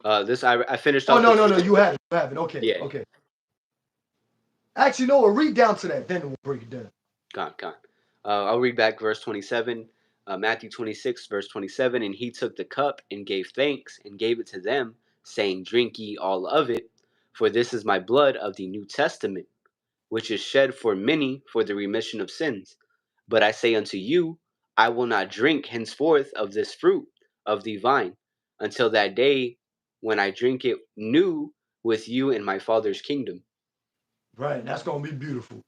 I finished Oh, off no, with no, no. You have it. You have it. Okay, yeah. okay. Actually, no, we'll read down to that. Then we'll break it down. God. I'll read back verse 27. Matthew 26, verse 27. And he took the cup and gave thanks and gave it to them, saying, Drink ye all of it, for this is my blood of the New Testament, which is shed for many for the remission of sins. But I say unto you, I will not drink henceforth of this fruit of the vine until that day when I drink it new with you in my Father's kingdom. Right. That's going to be beautiful.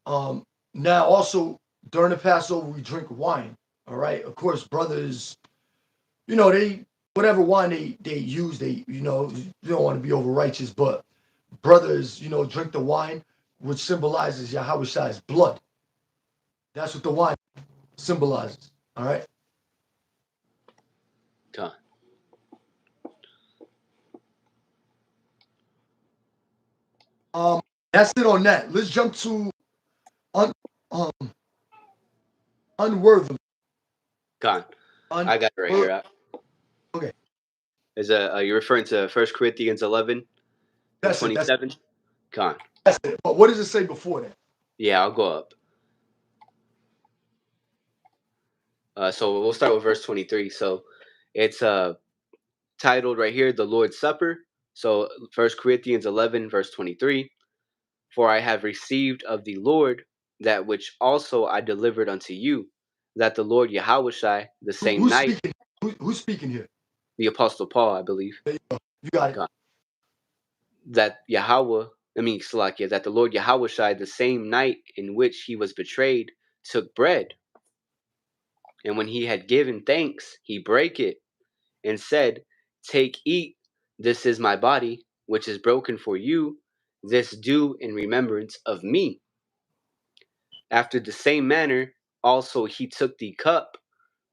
Um, Now, also, during the Passover, we drink wine. All right. Of course, brothers, they, whatever wine they use, they don't want to be over righteous, but brothers, drink the wine, which symbolizes Yahawah's blood. That's what the wine symbolizes. All right. God. Um, that's it on that. Let's jump to un, um, unworthily. God. I got it right Unworthily. here. Okay. You're referring to 1 Corinthians 11 and That's it. 27? God. That's it. But what does it say before that? Yeah, I'll go up. So we'll start with verse 23. So it's titled right here, The Lord's Supper. So 1 Corinthians 11, verse 23. For I have received of the Lord that which also I delivered unto you, that the Lord Yahawashi, the same Who's night, speaking? Who's speaking here? the Apostle Paul, I believe, There you go. You got it. God, that Salakia, that the Lord Yahawashi, the same night in which he was betrayed, took bread. And when he had given thanks, he brake it and said, Take, eat, this is my body, which is broken for you. This do in remembrance of me. After the same manner, also he took the cup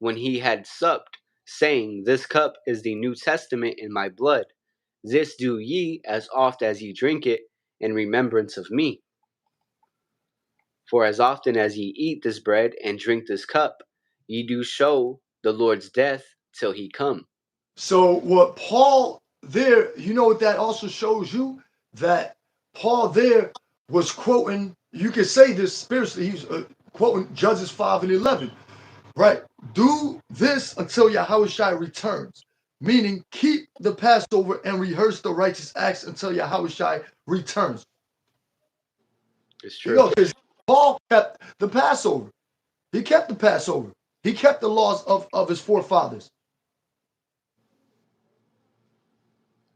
when he had supped, saying, This cup is the New Testament in my blood. This do ye as oft as ye drink it in remembrance of me. For as often as ye eat this bread and drink this cup, ye do show the Lord's death till he come. So what Paul there, what that also shows you? That Paul there was quoting, you could say this spiritually, he's quoting Judges 5 and 11, right? Do this until Yahawashi returns, meaning keep the Passover and rehearse the righteous acts until Yahawashi returns. It's true. Because Paul kept the Passover. He kept the Passover. He kept the laws of his forefathers.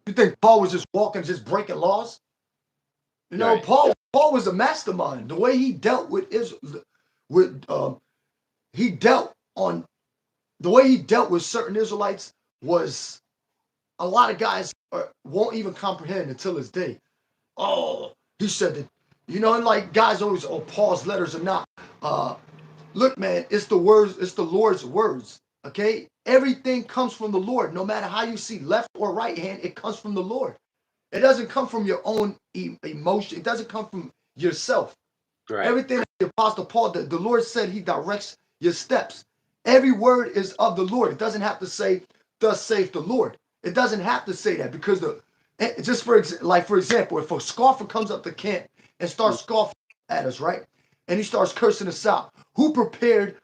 You think Paul was just walking, just breaking laws? Right. Paul was a mastermind. The way he dealt with Israel, he dealt on the way he dealt with certain Israelites was a lot of guys won't even comprehend until this day. Oh, he said that, and like guys always, Paul's letters are not. Look, man, it's the words, it's the Lord's words. Okay, everything comes from the Lord. No matter how you see left or right hand, it comes from the Lord. It doesn't come from your own emotion. It doesn't come from yourself. Right. Everything that the Apostle Paul, the Lord said he directs your steps. Every word is of the Lord. It doesn't have to say, thus saith the Lord. It doesn't have to say that because for example, if a scoffer comes up to camp and starts scoffing at us, right? And he starts cursing us out. Who prepared?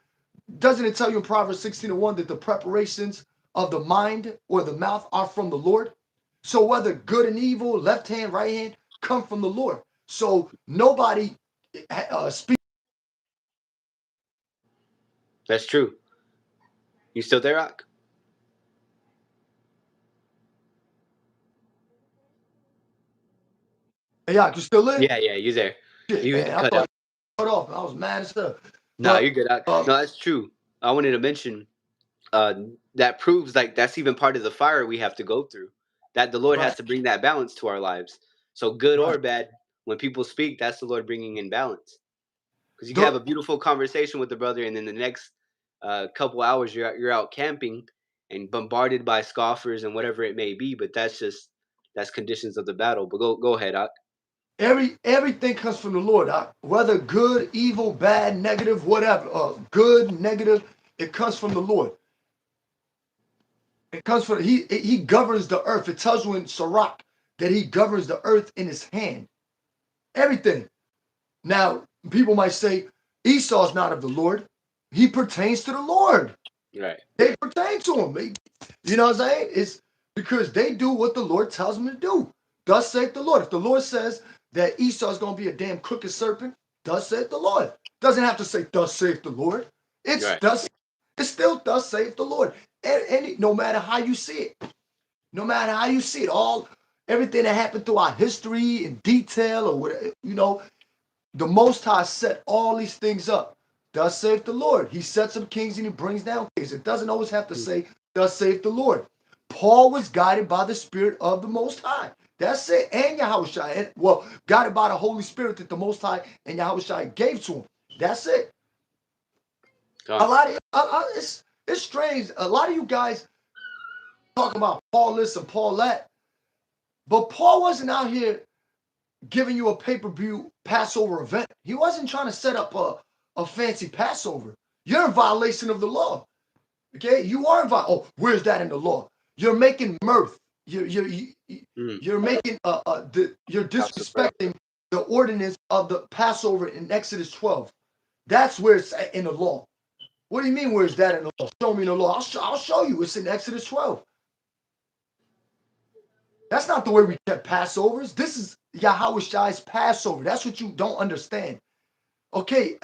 Doesn't it tell you in Proverbs 16:1 that the preparations of the mind or the mouth are from the Lord? So whether good and evil, left hand, right hand, come from the Lord. So nobody speaks. That's true. You still there, Rock? Hey, Yak, you still in? Yeah, you're there. Shit, You man, I cut thought out. you cut off. I was mad as hell. No, But you're good. No, that's true. I wanted to mention uh, that proves like that's even part of the fire we have to go through. That the Lord has right, to bring that balance to our lives. So good or right. bad, when people speak, that's the Lord bringing in balance. Because you can have The, a beautiful conversation with the brother, and then the next couple hours you're out camping and bombarded by scoffers and whatever it may be. But that's conditions of the battle. But go ahead, Ak. everything comes from the Lord. Whether good, evil, bad, negative, whatever, good, negative, it comes from the Lord. It comes from he governs the earth. It tells you in Sirach that he governs the earth in his hand. Everything. Now, people might say Esau's not of the Lord. He pertains to the Lord. Right. They pertain to him. You know what I'm saying? It's because they do what the Lord tells them to do. Thus saith the Lord. If the Lord says that Esau is going to be a damn crooked serpent, thus saith the Lord. Doesn't have to say thus saith the Lord. It's Right. thus. It's still thus saith the Lord. And no matter how you see it, no matter how you see it, everything that happened throughout history in detail or whatever, the Most High set all these things up. Thus saith the Lord. He sets up kings and he brings down kings. It doesn't always have to say, thus saith the Lord. Paul was guided by the Spirit of the Most High. That's it. And Yahawashi. And, well, guided by the Holy Spirit that the Most High and Yahawashi gave to him. That's it. A lot of it's strange. A lot of you guys talk about Paul this and Paul that, but Paul wasn't out here giving you a pay-per-view Passover event. He wasn't trying to set up a fancy Passover. You're in violation of the law. Okay, you are in violation. Oh, where's that in the law? You're making mirth. You're making you're disrespecting the ordinance of the Passover in Exodus 12. That's where it's in the law. What do you mean? Where's that in the law? Show me the law. I'll show you. It's in Exodus 12. That's not the way we kept Passovers. This is Yahawashi's Passover. That's what you don't understand. Okay,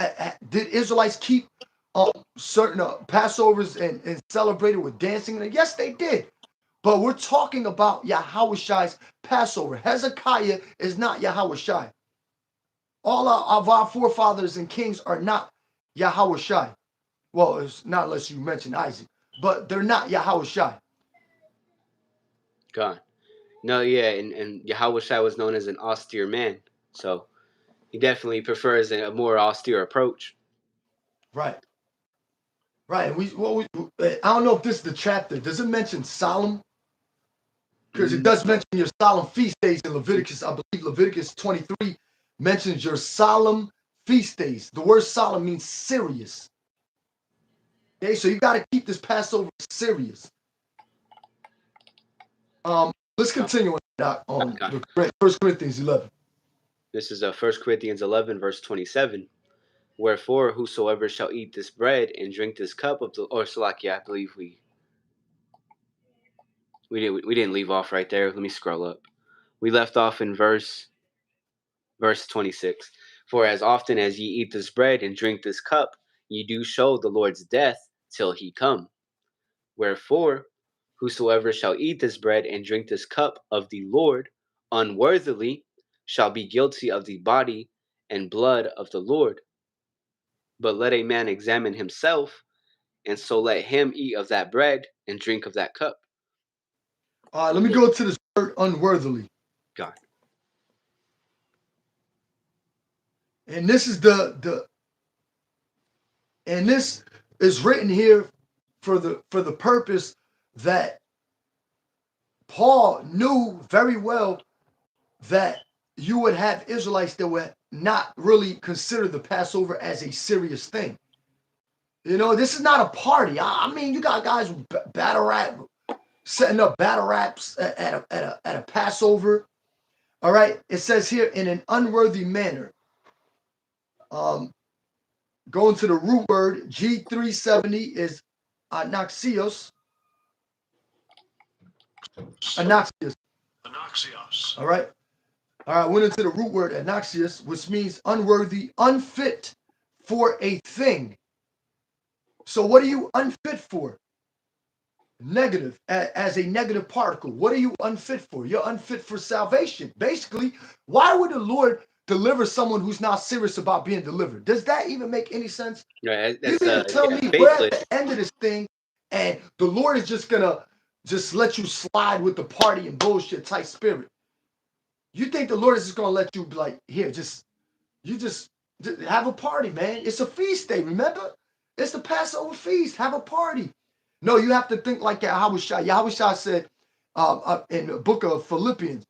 did Israelites keep certain Passovers and celebrated with dancing? Yes, they did. But we're talking about Yahawashi's Passover. Hezekiah is not Yahawashi. All of our forefathers and kings are not Yahawashi. Well, it's not unless you mention Isaac, but they're not Yahawashi. God. No, yeah, and Yahawashi was known as an austere man, so he definitely prefers a more austere approach. Right. Right. I don't know if this is the chapter. Does it mention solemn? Because it does mention your solemn feast days in Leviticus. I believe Leviticus 23 mentions your solemn feast days. The word solemn means serious. Okay, so you got to keep this Passover serious. Let's continue on that. The 1 Corinthians 11. This is 1 Corinthians 11, verse 27. Wherefore, whosoever shall eat this bread and drink this cup of the, or Salakia, I believe we didn't leave off right there. Let me scroll up. We left off in verse 26. For as often as ye eat this bread and drink this cup, ye do show the Lord's death till he come. Wherefore, whosoever shall eat this bread and drink this cup of the Lord unworthily shall be guilty of the body and blood of the Lord. But let a man examine himself, and so let him eat of that bread and drink of that cup. All right, let me go to this word unworthily. God. And this is and this is written here for the purpose that Paul knew very well that you would have Israelites that would not really consider the Passover as a serious thing. This is not a party. I mean, you got guys with battle rap, setting up battle raps at a Passover. All right. It says here in an unworthy manner. Going to the root word, G370 is anaxios. Anaxios. All right. All right. Went into the root word anaxios, which means unworthy, unfit for a thing. So what are you unfit for? negative, as a negative particle. What are you unfit for? You're unfit for salvation. Basically, why would the Lord deliver someone who's not serious about being delivered? Does that even make any sense? Right, You that's mean to tell me we're at faithless. the end of this thing and the Lord is just gonna just let you slide with the party and bullshit type spirit? You think the Lord is just gonna let you be like, here, just have a party, man. It's a feast day, remember? It's the Passover feast. Have a party. No, you have to think like Yahawashi. Yahawashi said in the book of Philippians,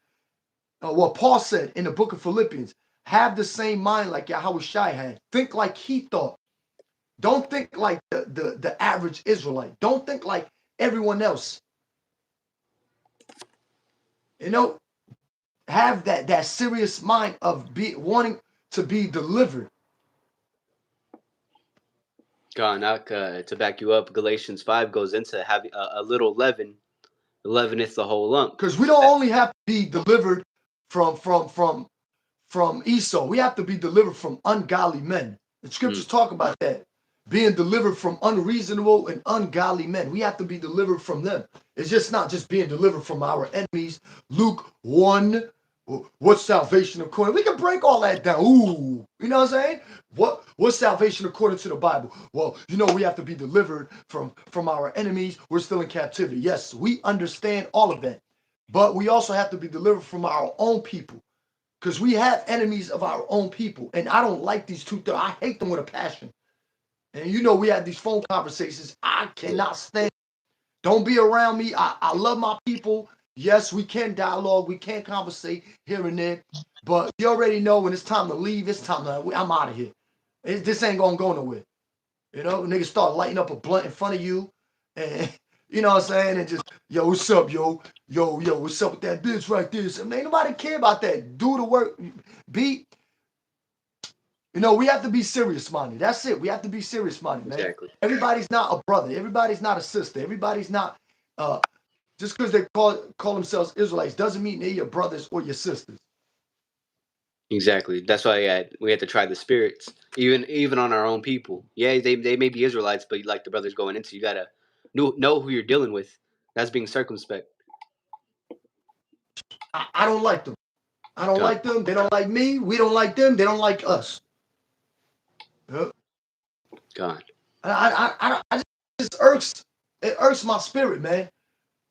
well, Paul said in the book of Philippians, have the same mind like Yahawashi had. Think like he thought. Don't think like the average Israelite. Don't think like everyone else. You know, have that serious mind of wanting to be delivered. God, to back you up, Galatians 5 goes into having a little leaven, leaveneth the whole lump. Because we don't only have to be delivered from Esau. We have to be delivered from ungodly men. The scriptures talk about that. Being delivered from unreasonable and ungodly men. We have to be delivered from them. It's just not just being delivered from our enemies. Luke 1, what's salvation according? We can break all that down. Ooh, you know what I'm saying? What's salvation according to the Bible? Well, you know we have to be delivered from our enemies. We're still in captivity. Yes, we understand all of that. But we also have to be delivered from our own people. Because we have enemies of our own people. And I don't like these two. I hate them with a passion. And you know, we had these phone conversations. I cannot stand. Don't be around me. I love my people. Yes, we can dialogue. We can conversate here and there. But you already know when it's time to leave, it's time to, I'm out of here. This ain't going to go nowhere. You know, niggas start lighting up a blunt in front of you. And you know what I'm saying? And just, yo, what's up, yo? Yo, what's up with that bitch right there? So, ain't nobody care about that. Do the work. You know, we have to be serious minded. That's it. We have to be serious minded, man. Exactly. Everybody's not a brother. Everybody's not a sister. Everybody's not just because they call themselves Israelites doesn't mean they're your brothers or your sisters. Exactly. That's why we had to try the spirits, even on our own people. Yeah, they may be Israelites, but like the brothers going into, you gotta know who you're dealing with. That's being circumspect. I don't like them. I don't God. like them. They don't like me. We don't like them. They don't like us. Yep. God. I just irks. It irks my spirit, man.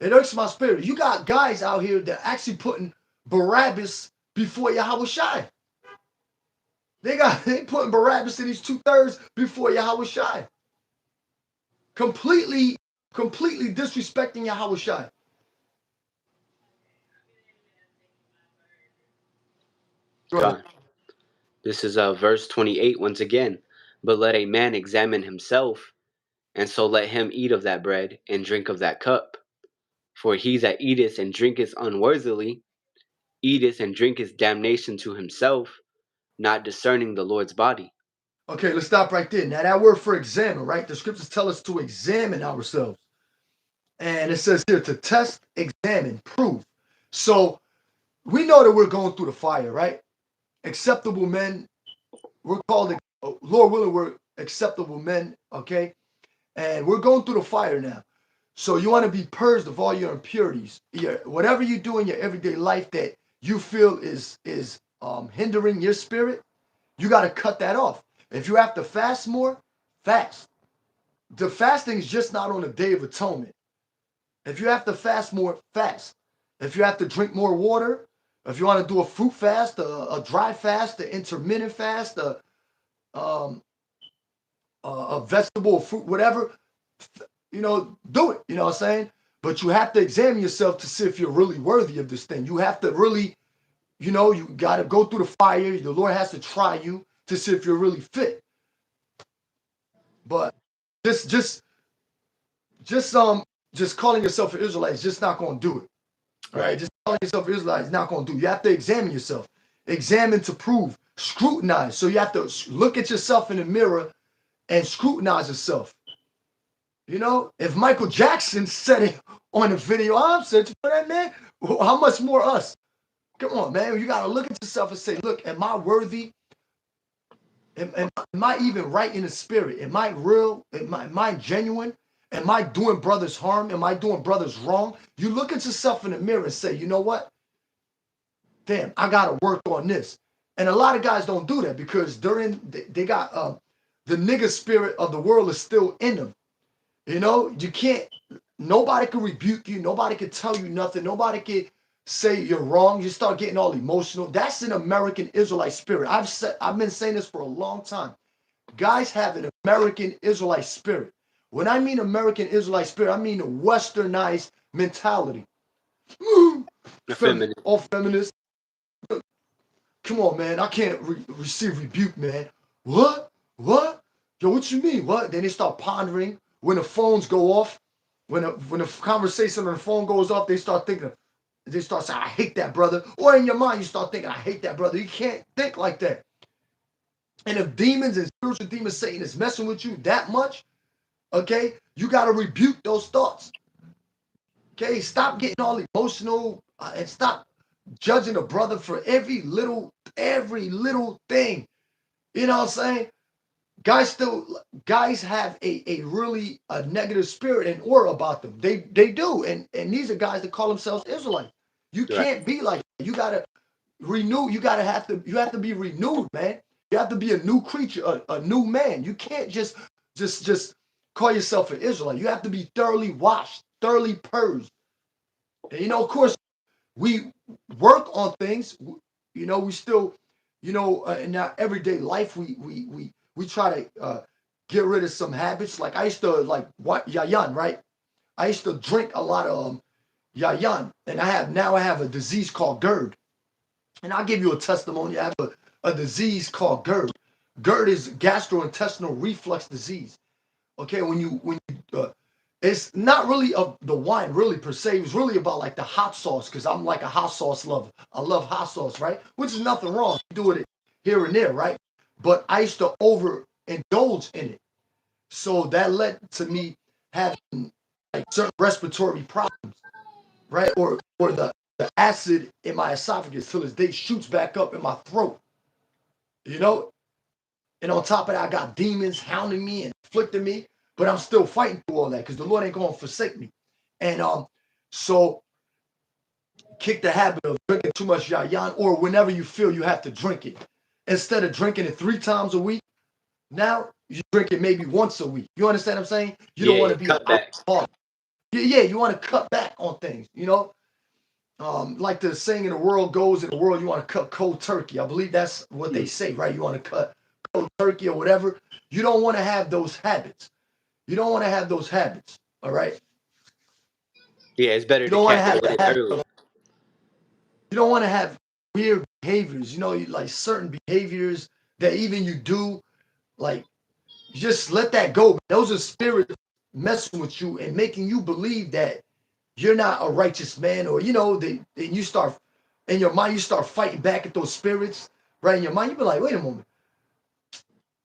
It irks my spirit. You got guys out here that actually putting Barabbas before Yahawashi. They putting Barabbas in these 2/3 before Yahawashi. Completely disrespecting Yahawashi. God. This is verse 28 once again. But let a man examine himself, and so let him eat of that bread and drink of that cup. For he that eateth and drinketh unworthily eateth and drinketh damnation to himself, not discerning the Lord's body. Okay, let's stop right there. Now that word for examine, right? The scriptures tell us to examine ourselves. And it says here to test, examine, prove. So we know that we're going through the fire, right? Acceptable men, we're called, Lord willing, we're acceptable men, okay? And we're going through the fire now. So you want to be purged of all your impurities. Whatever you do in your everyday life that you feel is hindering your spirit, you got to cut that off. If you have to fast more, fast. The fasting is just not on the Day of Atonement. If you have to fast more, fast. If you have to drink more water, if you want to do a fruit fast, a dry fast, an intermittent fast, um, a vegetable, fruit, whatever, you know, do it. You know what I'm saying? But you have to examine yourself to see if you're really worthy of this thing. You have to really, you know, you got to go through the fire. The Lord has to try you to see if you're really fit. But just just calling yourself an Israelite is just not going to do it. All right, just calling yourself an Israelite is not going to do it. You have to examine yourself, examine to prove, scrutinize. So you have to look at yourself in the mirror and scrutinize yourself. You know, if Michael Jackson said it on the video, I'm searching for that man. How much more us? Come on, man. You got to look at yourself and say, look, am I worthy? Am I even right in the spirit? Am I real? Am I genuine? Am I doing brothers harm? Am I doing brothers wrong? You look at yourself in the mirror and say, you know what? Damn, I gotta work on this. And a lot of guys don't do that because they got the nigga spirit of the world is still in them. You know, you can't. Nobody can rebuke you. Nobody can tell you nothing. Nobody can say you're wrong. You start getting all emotional. That's an American Israelite spirit. I've been saying this for a long time. Guys have an American Israelite spirit. When I mean American Israelite spirit, I mean a westernized mentality. Effeminate. All feminists. Come on, man. I can't receive rebuke, man. What? What? Yo, what you mean? What? Then they start pondering. When the phones go off, when the conversation on the phone goes off, they start thinking, they start saying, I hate that brother. Or in your mind, you start thinking, I hate that brother. You can't think like that. And if demons and spiritual demons, Satan is messing with you that much, okay, you got to rebuke those thoughts. Okay, stop getting all emotional and stop judging a brother for every little thing. You know what I'm saying? Guys have a really a negative spirit and aura about them. They do. And these are guys that call themselves Israelites. You Right. can't be like that. You gotta renew, you have to be renewed, man. You have to be a new creature, a new man. You can't just call yourself an Israelite. You have to be thoroughly washed, thoroughly purged. And you know, of course, we work on things. You know, we still, you know, in our everyday life, we try to get rid of some habits. Like I used to like what yayan, right? I used to drink a lot of yayan, and I have a disease called GERD. And I'll give you a testimony. I have a disease called GERD. GERD is gastrointestinal reflux disease. Okay, it's not really of the wine really per se. It was really about like the hot sauce because I'm like a hot sauce lover. I love hot sauce, right? Which is nothing wrong. You do it here and there, right? But I used to overindulge in it, so that led to me having like certain respiratory problems, right? Or the acid in my esophagus till this day shoots back up in my throat, you know. And on top of that, I got demons hounding me and afflicting me, but I'm still fighting through all that because the Lord ain't going to forsake me. And so kick the habit of drinking too much yayan, or whenever you feel you have to drink it. Instead of drinking it 3 times a week, now you drink it maybe once a week. You understand what I'm saying? You don't want Yeah, to be an cut back. alcoholic. Yeah, you want to cut back on things, you know? Like the saying in the world goes, in the world you want to cut cold turkey. I believe that's what they say, right? You want to cut cold turkey or whatever. You don't want to have those habits. You don't want to have those habits. All right. Yeah, it's better You to don't want to catch have the it habit. early. You don't want to have weird behaviors. You know, like certain behaviors that even you do, like just let that go. Those are spirits messing with you and making you believe that you're not a righteous man, or you know, and you start in your mind, you start fighting back at those spirits, right? In your mind, you be like, wait a moment.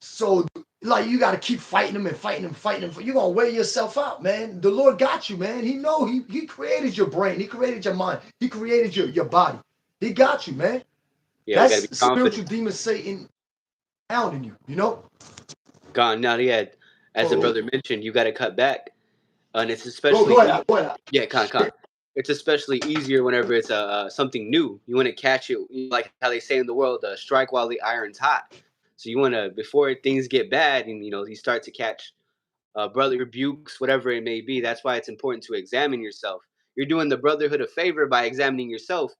So like you got to keep fighting them and fighting them, fighting them. You're gonna wear yourself out, man. The Lord got you, man. He created your brain, he created your mind, he created your body. He got you, man. Yeah, we gotta be That's spiritual confident. demon Satan hounding you, you know? Gone now. Yeah, as the So brother mentioned, you gotta cut back, and it's go especially go ahead, go ahead. yeah, con. It's especially easier whenever it's something new. You want to catch it, like how they say in the world, strike while the iron's hot. So you want to, before things get bad, and you start to catch brother rebukes, whatever it may be. That's why it's important to examine yourself. You're doing the brotherhood a favor by examining yourself,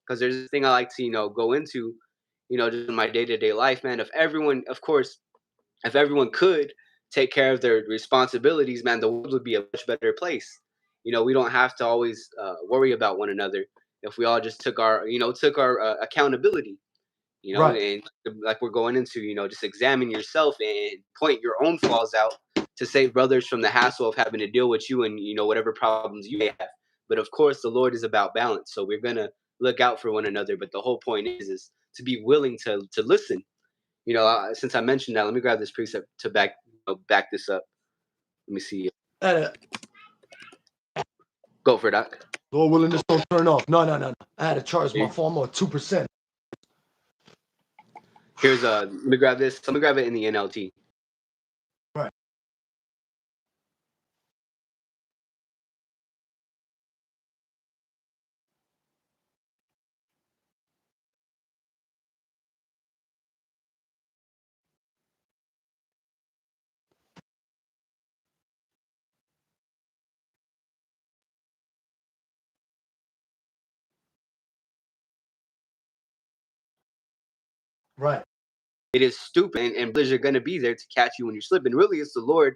because there's this thing I like to go into, just in my day to day life, man. If everyone, of course, if everyone could take care of their responsibilities, man, the world would be a much better place. We don't have to always worry about one another if we all just took our accountability. Right. And like we're going into, just examine yourself and point your own flaws out to save brothers from the hassle of having to deal with you and whatever problems you may have. But of course, the Lord is about balance, so we're gonna look out for one another. But the whole point is to be willing to listen. Since I mentioned that, let me grab this precept to back this up. Let me see. Uh, Go for it, Doc. Lord willing, this don't turn off. No. I had to charge my Okay. phone on 2%. Here's let me grab this. Let me grab it in the NLT. Right. Right. It is stupid, and brothers are going to be there to catch you when you're slipping. Really, it's the Lord,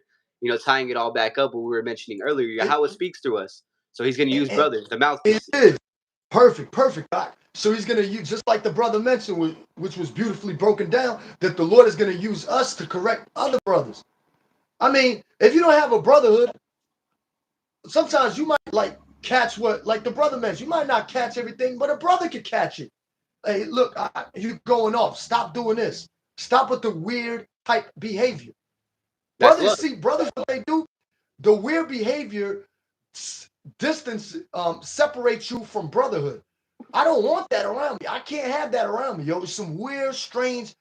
tying it all back up. What we were mentioning earlier, It, Yahawah speaks through us, so He's going to use and brothers, the it mouthpieces. is perfect. Doc. So he's going to use, just like the brother mentioned, which was beautifully broken down, that the Lord is going to use us to correct other brothers. I mean, if you don't have a brotherhood, sometimes you might like catch what, like the brother mentioned, you might not catch everything, but a brother could catch it. Hey, look, you going off. Stop doing this. Stop with the weird type behavior. That's love. Brothers, what they do, the weird behavior distance separates you from brotherhood. I don't want that around me. I can't have that around me, yo. It's some weird, strange,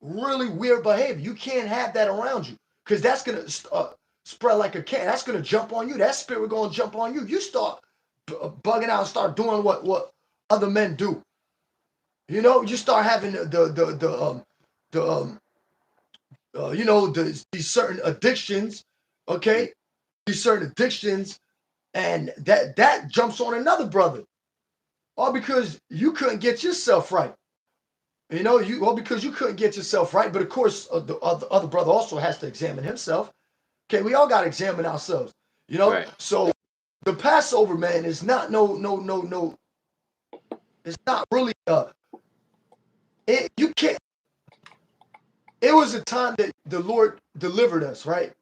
really weird behavior. You can't have that around you because that's gonna spread like a cat. That's gonna jump on you. That spirit gonna jump on you. You start bugging out and start doing what other men do. You start having these certain addictions, okay? These certain addictions, and that jumps on another brother, all because you couldn't get yourself right. Because you couldn't get yourself right. But of course, the other brother also has to examine himself. Okay, we all got to examine ourselves. Right. So the Passover, man, is not no. It's not really you can't. It was a time that the Lord delivered us, right?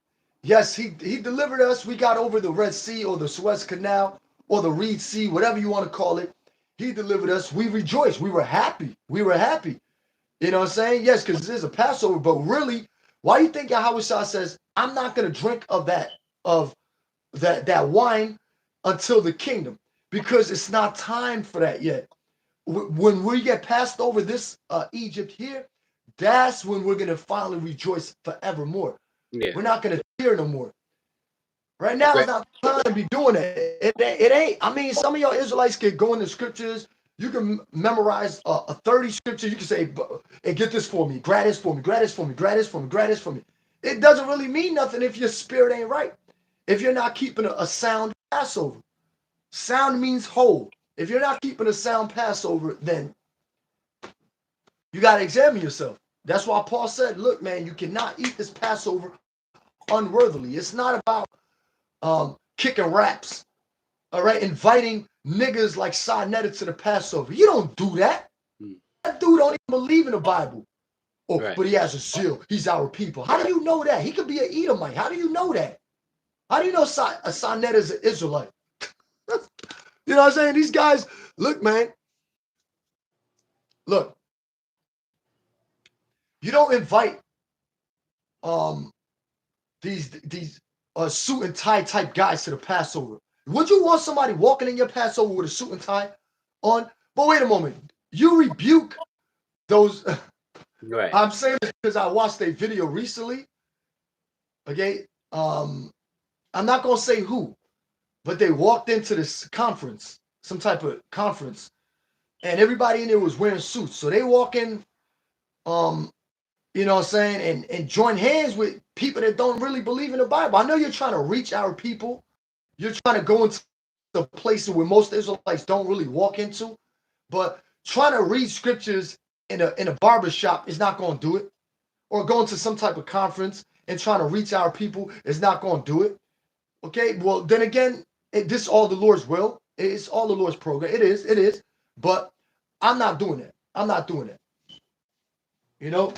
Yes, he delivered us. We got over the Red Sea or the Suez Canal or the Reed Sea, whatever you want to call it. He delivered us. We rejoiced. We were happy. You know what I'm saying? Yes, because this is a Passover, but really, why do you think Yahawashi says, I'm not going to drink of that wine until the kingdom? Because it's not time for that yet. When we get passed over this Egypt here, that's when we're going to finally rejoice forevermore. Yeah. We're not going to tear no more. Right now, it's not time to be doing it. It ain't. I mean, some of y'all Israelites can go in the scriptures. You can memorize a 30 scripture. You can say, hey, get this for me, grab this for me, grab this for me, grab this for me, grab this for me. It doesn't really mean nothing if your spirit ain't right. If you're not keeping a sound Passover. Sound means whole. If you're not keeping a sound Passover, then you got to examine yourself. That's why Paul said, look, man, you cannot eat this Passover unworthily. It's not about kicking raps, all right, inviting niggas like Sinetta to the Passover. You don't do that. That dude don't even believe in the Bible. Oh, Right. but he has a zeal. He's our people. How do you know that? He could be an Edomite. How do you know that? How do you know Sinetta is an Israelite? You know what I'm saying? These guys, look, man. Look, you don't invite these suit and tie type guys to the Passover. Would you want somebody walking in your Passover with a suit and tie on? But wait a moment. You rebuke those. Right. I'm saying this because I watched a video recently. Okay. I'm not gonna say who, but they walked into this conference, some type of conference, and everybody in there was wearing suits. So they walk in, you know what I'm saying, and join hands with people that don't really believe in the Bible. I know you're trying to reach our people. You're trying to go into the places where most Israelites don't really walk into, but trying to read scriptures in a barber shop is not going to do it. Or going to some type of conference and trying to reach our people is not going to do it. Okay, well then again, this is all the Lord's will. It's all the Lord's program. It is. But I'm not doing it. I'm not doing it. You know,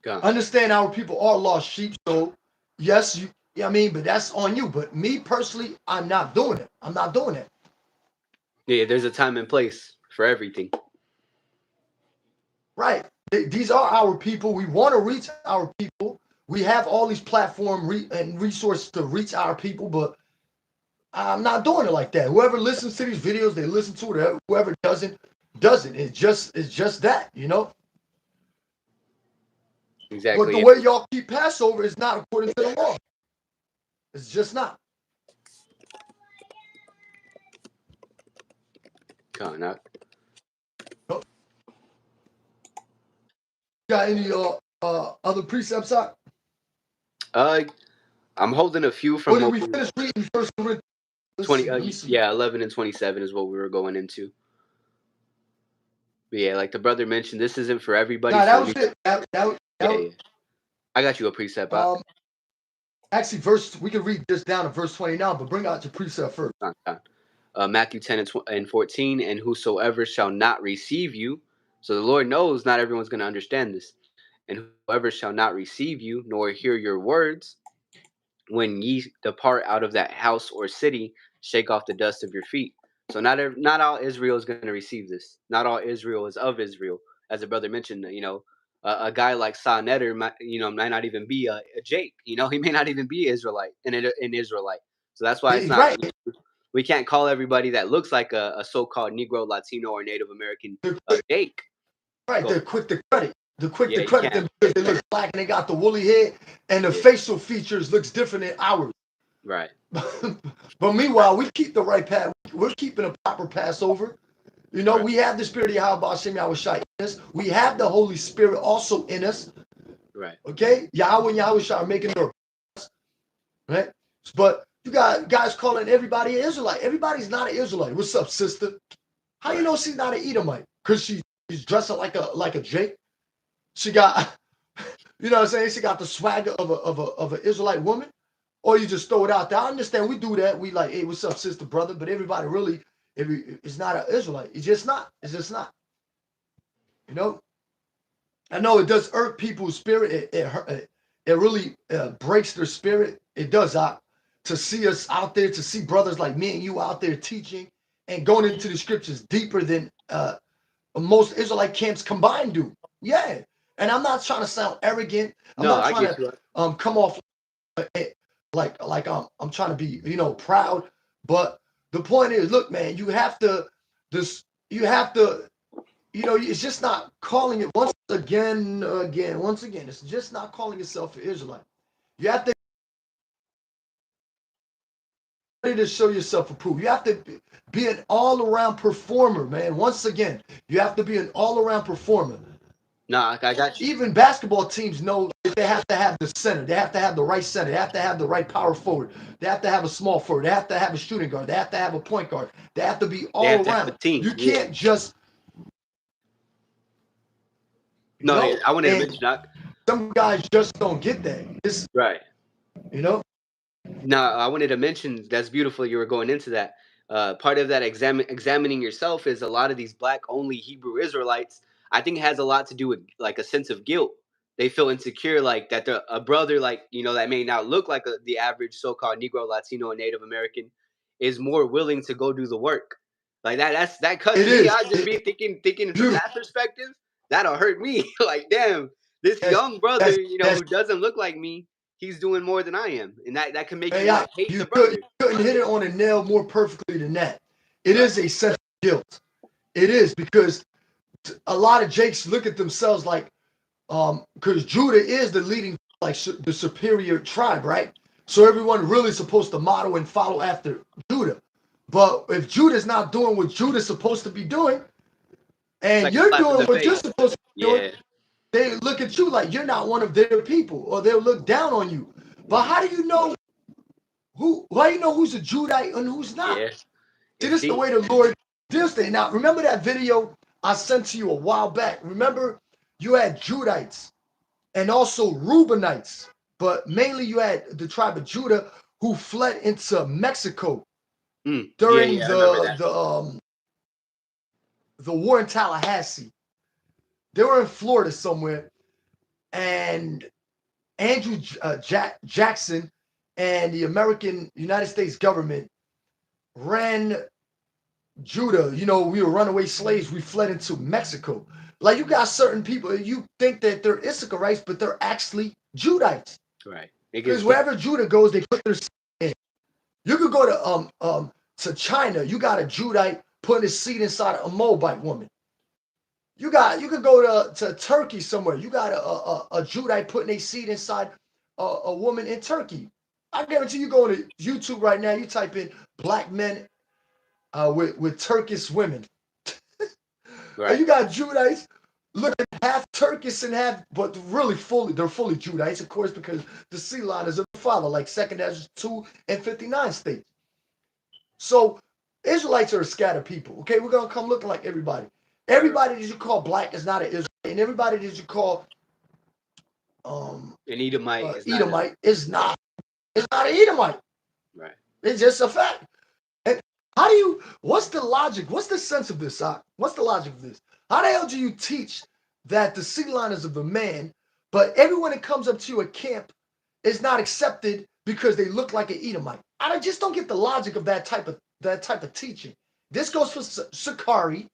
understand our people are lost sheep. So yes, I mean, but that's on you. But me personally, I'm not doing it. I'm not doing it. Yeah, there's a time and place for everything. Right. These are our people. We want to reach our people. We have all these platforms and resources to reach our people, but I'm not doing it like that. Whoever listens to these videos, they listen to it. Whoever doesn't. It's just that, you know. Exactly. But the way y'all keep Passover is not according to the law. It's just not. Not. Got any other precepts out? I'm holding a few from what we finished reading First Corinthians 20. Yeah, 11 and 27 is what we were going into. But yeah, like the brother mentioned, this isn't for everybody. Nah, So that let was me. it. Yeah, yeah. I got you a precept. Um, actually, we can read this down to verse 29, but bring out your precept first. Matthew 10 and 14, and whosoever shall not receive you. So the Lord knows not everyone's going to understand this. And whoever shall not receive you, nor hear your words, when ye depart out of that house or city, shake off the dust of your feet. So not all Israel is going to receive this. Not all Israel is of Israel. As a brother mentioned, a guy like Sa Netter might not even be a Jake. He may not even be Israelite, an Israelite. So that's why it's not. Right. We can't call everybody that looks like a so-called Negro, Latino, or Native American a Jake. Right. They're quick to credit. Yeah, you can't. Them because they look black and they got the woolly head and the Yeah. facial features looks different than ours. Right. But meanwhile, we keep the right path. We're keeping a proper Passover. Right. We have the spirit of Yahawashi in us. We have the Holy Spirit also in us. Right. Okay? Yahawah and Yahawashi are making their right? But you got guys calling everybody an Israelite. Everybody's not an Israelite. What's up, sister? How you know she's not an Edomite? Because she's dressing like a Jake. She got, you know what I'm saying? She got the swagger of an Israelite woman. Or you just throw it out there. I understand we do that. We like, hey, what's up, sister, brother? But everybody really, it's not an Israelite. It's just not. It's just not. I know it does irk people's spirit. It really breaks their spirit. It does. To see us out there, to see brothers like me and you out there teaching and going into the scriptures deeper than most Israelite camps combined do. Yeah. And I'm not trying to sound arrogant. I'm not trying to come off like I'm trying to be, proud. But the point is, look, man, you have to it's just not calling it once again, it's just not calling itself an Israelite. You have to ready to show yourself approved. You have to be an all-around performer, man. Once again, you have to be an all-around performer. No, I got you. Even basketball teams know that they have to have the center. They have to have the right center. They have to have the right power forward. They have to have a small forward. They have to have a shooting guard. They have to have a point guard. They have to be all around. You can't just. No, I wanted to mention that. Some guys just don't get that. Right. No, I wanted to mention that's beautiful. You were going into that. Part of that examining yourself is a lot of these black-only Hebrew Israelites. I think it has a lot to do with like a sense of guilt. They feel insecure, like that a brother, like that may not look like the average so-called Negro, Latino, and Native American, is more willing to go do the work. Like that cuts me. I just be thinking from that perspective. That'll hurt me. Like, damn, this young brother, who doesn't look like me, he's doing more than I am, and that can make you hate the brother. You couldn't hit it on a nail more perfectly than that. It is a sense of guilt. It is, because a lot of Jakes look at themselves like, because Judah is the leading, like the superior tribe, right? So everyone really is supposed to model and follow after Judah. But if Judah's not doing what Judah's supposed to be doing, and you're doing what you're supposed to be doing, they look at you like you're not one of their people, or they'll look down on you. But how do you know who's a Judite and who's not? Yeah. See, this is the way the Lord deals things. Now, remember that video I sent to you a while back? Remember, you had Judites and also Reubenites, but mainly you had the tribe of Judah who fled into Mexico during the war in Tallahassee. They were in Florida somewhere, and Andrew Jackson and the United States government ran Judah. We were runaway slaves. We fled into Mexico. Like, you got certain people, you think that they're Issacharites, but they're actually Judites. Right. Because wherever Judah goes, they put their seed in. You could go to China. You got a Judite putting his seed inside a Moabite woman. You could go to Turkey somewhere. You got a Judite putting a seed inside a woman in Turkey. I guarantee you go to YouTube right now. You type in black men with Turkish women. Right. And you got Judites looking half Turkish and half, but really they're fully Judites, of course, because the sea line is a father, like 2nd Ezra 2 and 59 states. So Israelites are a scattered people. Okay, we're gonna come looking like everybody. Everybody that you call black is not an Israelite, and everybody that you call an Edomite is not Edomite is not an Edomite. right. It's just a fact. And how do you? What's the logic? What's the sense of this? What's the logic of this? How the hell do you teach that the sea lion is of the man, but everyone that comes up to you at camp is not accepted because they look like an Edomite? I just don't get the logic of that type of teaching. This goes for Sakari.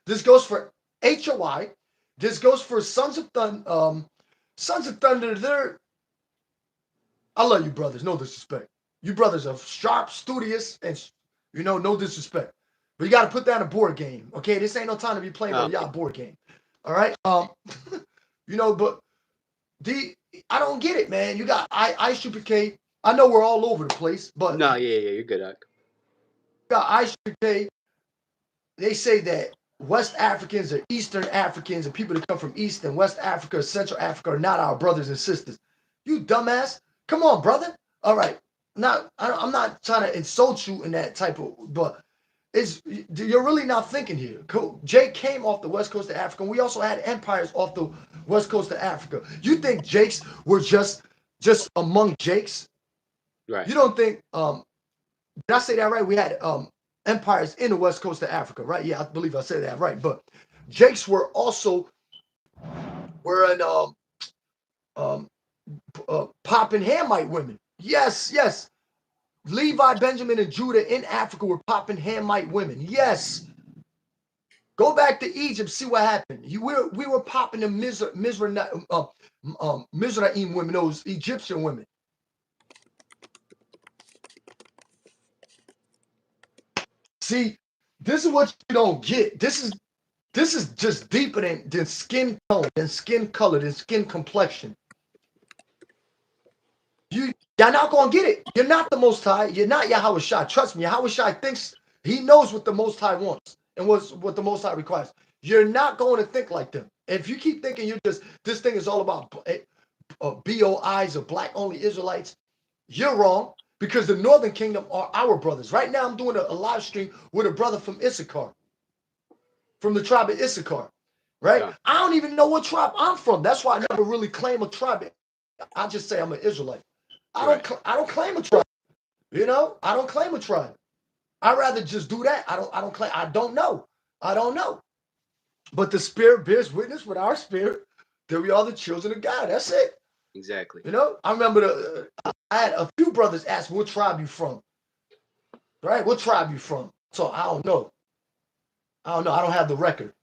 This goes for HOI. This goes for Sons of Thunder. Sons of Thunder. I love you, brothers. No disrespect. You brothers are sharp, studious, and no disrespect. But you got to put down a board game, okay? This ain't no time to be playing a y'all board game. All right. But I don't get it, man. You got I know we're all over the place, but no, yeah, you're good, Ak. You got ISUPK. They say that West Africans or Eastern Africans and people that come from East and West Africa or Central Africa are not our brothers and sisters. You dumbass. Come on, brother. All right. Now, I'm not trying to insult you in that type of, but you're really not thinking here. Jake came off the west coast of Africa. We also had empires off the west coast of Africa. You think Jakes were just among Jakes? Right. You don't think, did I say that right? We had empires in the west coast of Africa, right? Yeah, I believe I said that right. But Jakes were popping Hamite women. Yes. Levi, Benjamin, and Judah in Africa were popping Hamite women. Yes. Go back to Egypt, see what happened. We were popping the Mizraim women, those Egyptian women. See, this is what you don't get. This is just deeper than skin tone, than skin color, than skin complexion. You're not gonna get it. You're not the Most High. You're not Yahawashi. Trust me, Yahawashi thinks he knows what the Most High wants and what the Most High requires. You're not going to think like them. If you keep thinking this thing is all about BOIs or black only Israelites, you're wrong, because the Northern Kingdom are our brothers. Right now, I'm doing a live stream with a brother from Issachar, from the tribe of Issachar. Right? Yeah. I don't even know what tribe I'm from. That's why I never really claim a tribe. I just say I'm an Israelite. I don't claim a tribe. I don't claim a tribe. I'd rather just do that. I don't claim. I don't know. But the Spirit bears witness with our spirit that we are the children of God. That's it. Exactly. I remember I had a few brothers ask, what tribe you from? Right? What tribe you from? So I don't know. I don't have the record.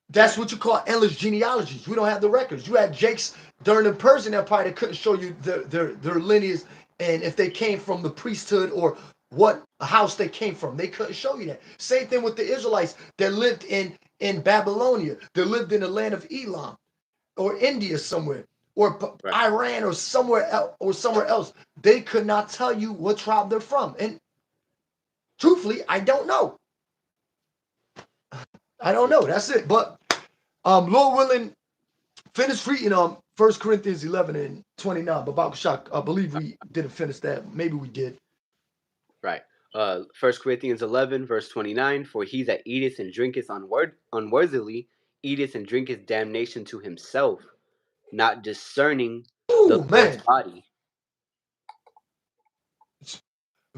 That's what you call endless genealogies. We don't have the records. You had Jakes during the Persian Empire that couldn't show you their lineage and if they came from the priesthood or what house they came from. They couldn't show you that. Same thing with the Israelites that lived in Babylonia, that lived in the land of Elam or India somewhere or Iran or somewhere else. They could not tell you what tribe they're from. And truthfully, I don't know. That's it. But Lord willing, finish reading 1 Corinthians 11 and 29. But Bahashack, I believe we didn't finish that. Maybe we did. Right. 1 Corinthians 11, verse 29. For he that eateth and drinketh unworthily eateth and drinketh damnation to himself, not discerning the Lord's body.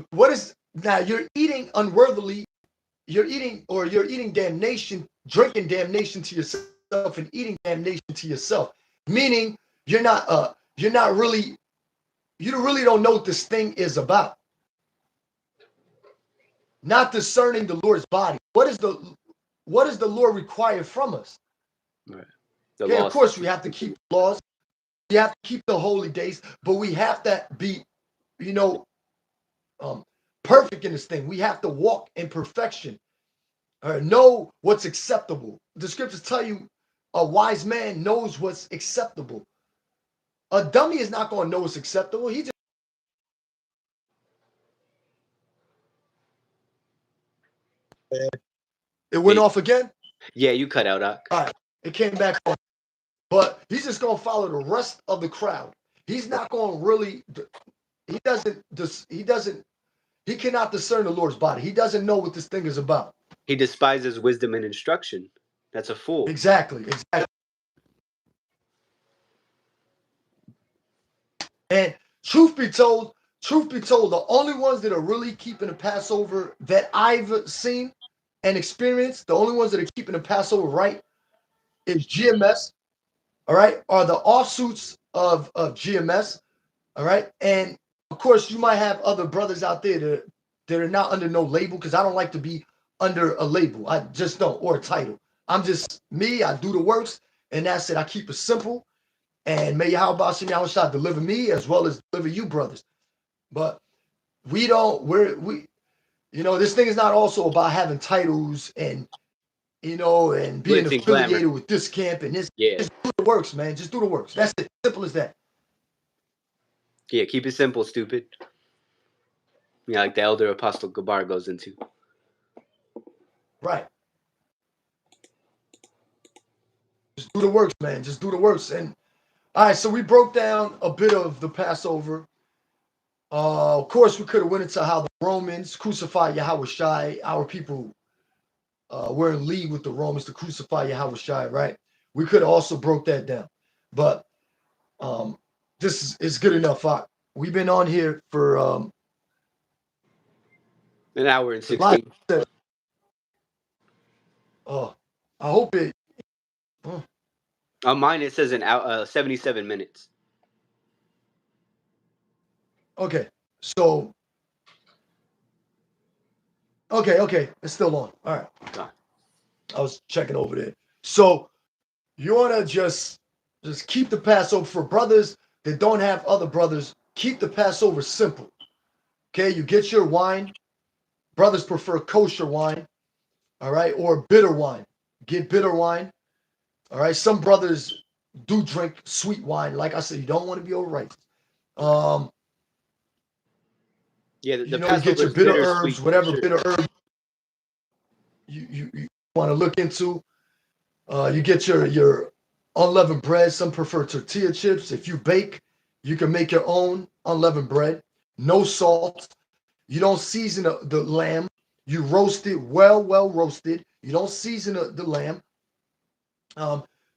What is now? You're eating unworthily. You're eating damnation, drinking damnation to yourself, and eating damnation to yourself. Meaning you really don't know what this thing is about. Not discerning the Lord's body. What is the Lord require from us? Right. Of course, we have to keep laws. We have to keep the holy days, but we have to be, perfect in this thing. We have to walk in perfection. Know what's acceptable. The scriptures tell you a wise man knows what's acceptable. A dummy is not going to know what's acceptable. He just It went off again? Yeah, you cut out, Doc. All right, it came back on. But he's just going to follow the rest of the crowd. He's not going to really, he cannot discern the Lord's body. He doesn't know what this thing is about. He despises wisdom and instruction. That's a fool. Exactly. And truth be told, the only ones that are really keeping the Passover that I've seen and experienced, the only ones that are keeping the Passover right is GMS, all right, are the offsuits of GMS, all right. And of course, you might have other brothers out there that are not under no label, because I don't like to be under a label. I just don't, or a title. I'm just me. I do the works, and that's it. I keep it simple. And may Yahawashi deliver me as well as deliver you, brothers. But we don't, this thing is not also about having titles and, and being Glitz and glamour. affiliated with this camp and this. Yeah. Just do the works, man. Just do the works. That's it. Simple as that. Yeah, keep it simple, stupid. Yeah, like the elder apostle Gabar goes into. Right. Just do the works, man. Just do the works. And all right, so we broke down a bit of the Passover. Of course, we could have went into how the Romans crucified Yahawashi. Our people were in league with the Romans to crucify Yahawashi, right? We could have also broke that down. But this is good enough. We've been on here for an hour and 16. I hope it. On mine, it says 77 minutes. Okay, so. Okay, it's still on. All right. I was checking over there. So you want to just keep the Passover for brothers that don't have other brothers. Keep the Passover simple. Okay, you get your wine. Brothers prefer kosher wine, all right, or bitter wine. Get bitter wine, all right. Some brothers do drink sweet wine. Like I said, you don't want to be overripe. Yeah, the you Passover get your is bitter bitter herbs, sweet, whatever sure. bitter herb you want to look into. You get your unleavened bread. Some prefer tortilla chips. If you bake, you can make your own unleavened bread. No salt. You don't season the lamb. You roast it well roasted. You don't season the lamb.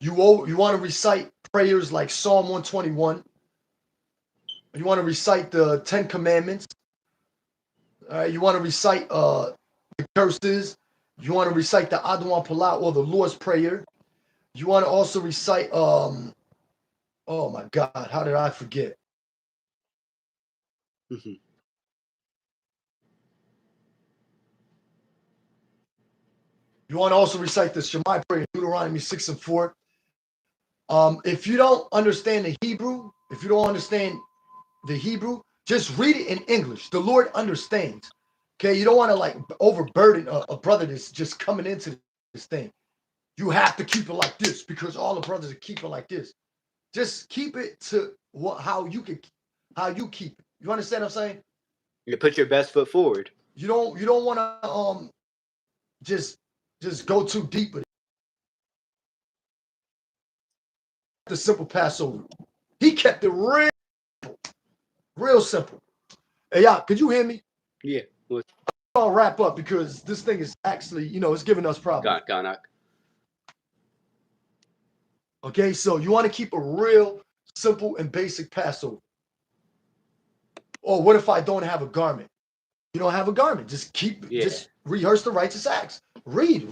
You want to recite prayers like Psalm 121. You want to recite the 10 Commandments. You want to recite the curses. You want to recite the Adonai Palah, or the Lord's Prayer. You want to also recite, oh my God, how did I forget? Mm-hmm. You want to also recite the Shema prayer in Deuteronomy 6 and 4. If you don't understand the Hebrew, just read it in English. The Lord understands. Okay, you don't want to like overburden a brother that's just coming into this thing. You have to keep it like this because all the brothers are keeping like this. Just keep it to how you keep it. You understand what I'm saying? You put your best foot forward. You don't want to just go too deep with it. The simple Passover. He kept it real simple. Hey, y'all, could you hear me? Yeah. I'll wrap up because this thing is actually, it's giving us problems. Got. Okay, so you want to keep a real simple and basic Passover. Or what if I don't have a garment? You don't have a garment. Just just rehearse the righteous acts. Read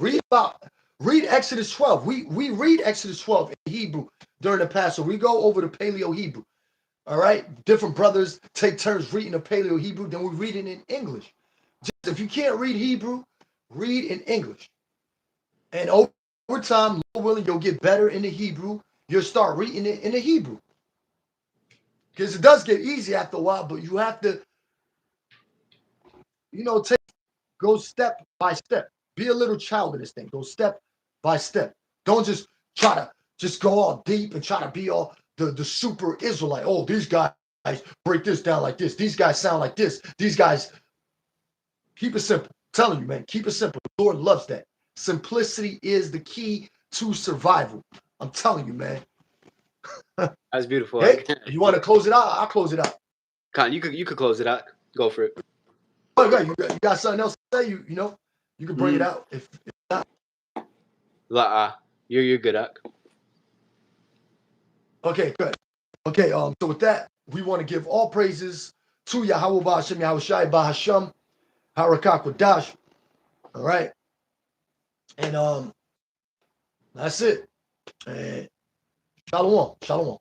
Exodus 12. We read Exodus 12 in Hebrew during the Passover. We go over the Paleo Hebrew. All right, different brothers take turns reading the Paleo Hebrew. Then we read it in English. If you can't read Hebrew, read in English. And over time, Lord willing, you'll get better in the Hebrew. You'll start reading it in the Hebrew. Because it does get easy after a while, but you have to, go step by step. Be a little child in this thing. Go step by step. Don't just try to just go all deep and try to be all the super Israelite. Oh, these guys break this down like this. These guys sound like this. These guys, keep it simple. I'm telling you, man, keep it simple. The Lord loves that. Simplicity is the key to survival. I'm telling you, man. That's beautiful. Hey, you want to close it out? I'll close it out. Con, you could close it out. Go for it. Oh, you got something else to say? You know? You can bring it out if not. You're good, Ak. Okay, good. Okay, so with that, we want to give all praises to Yahawah, BAHASHAM, Yahawashi, BAHASHAM, Harakah, Qadash. All right. And that's it. And Shalawam. Shalawam.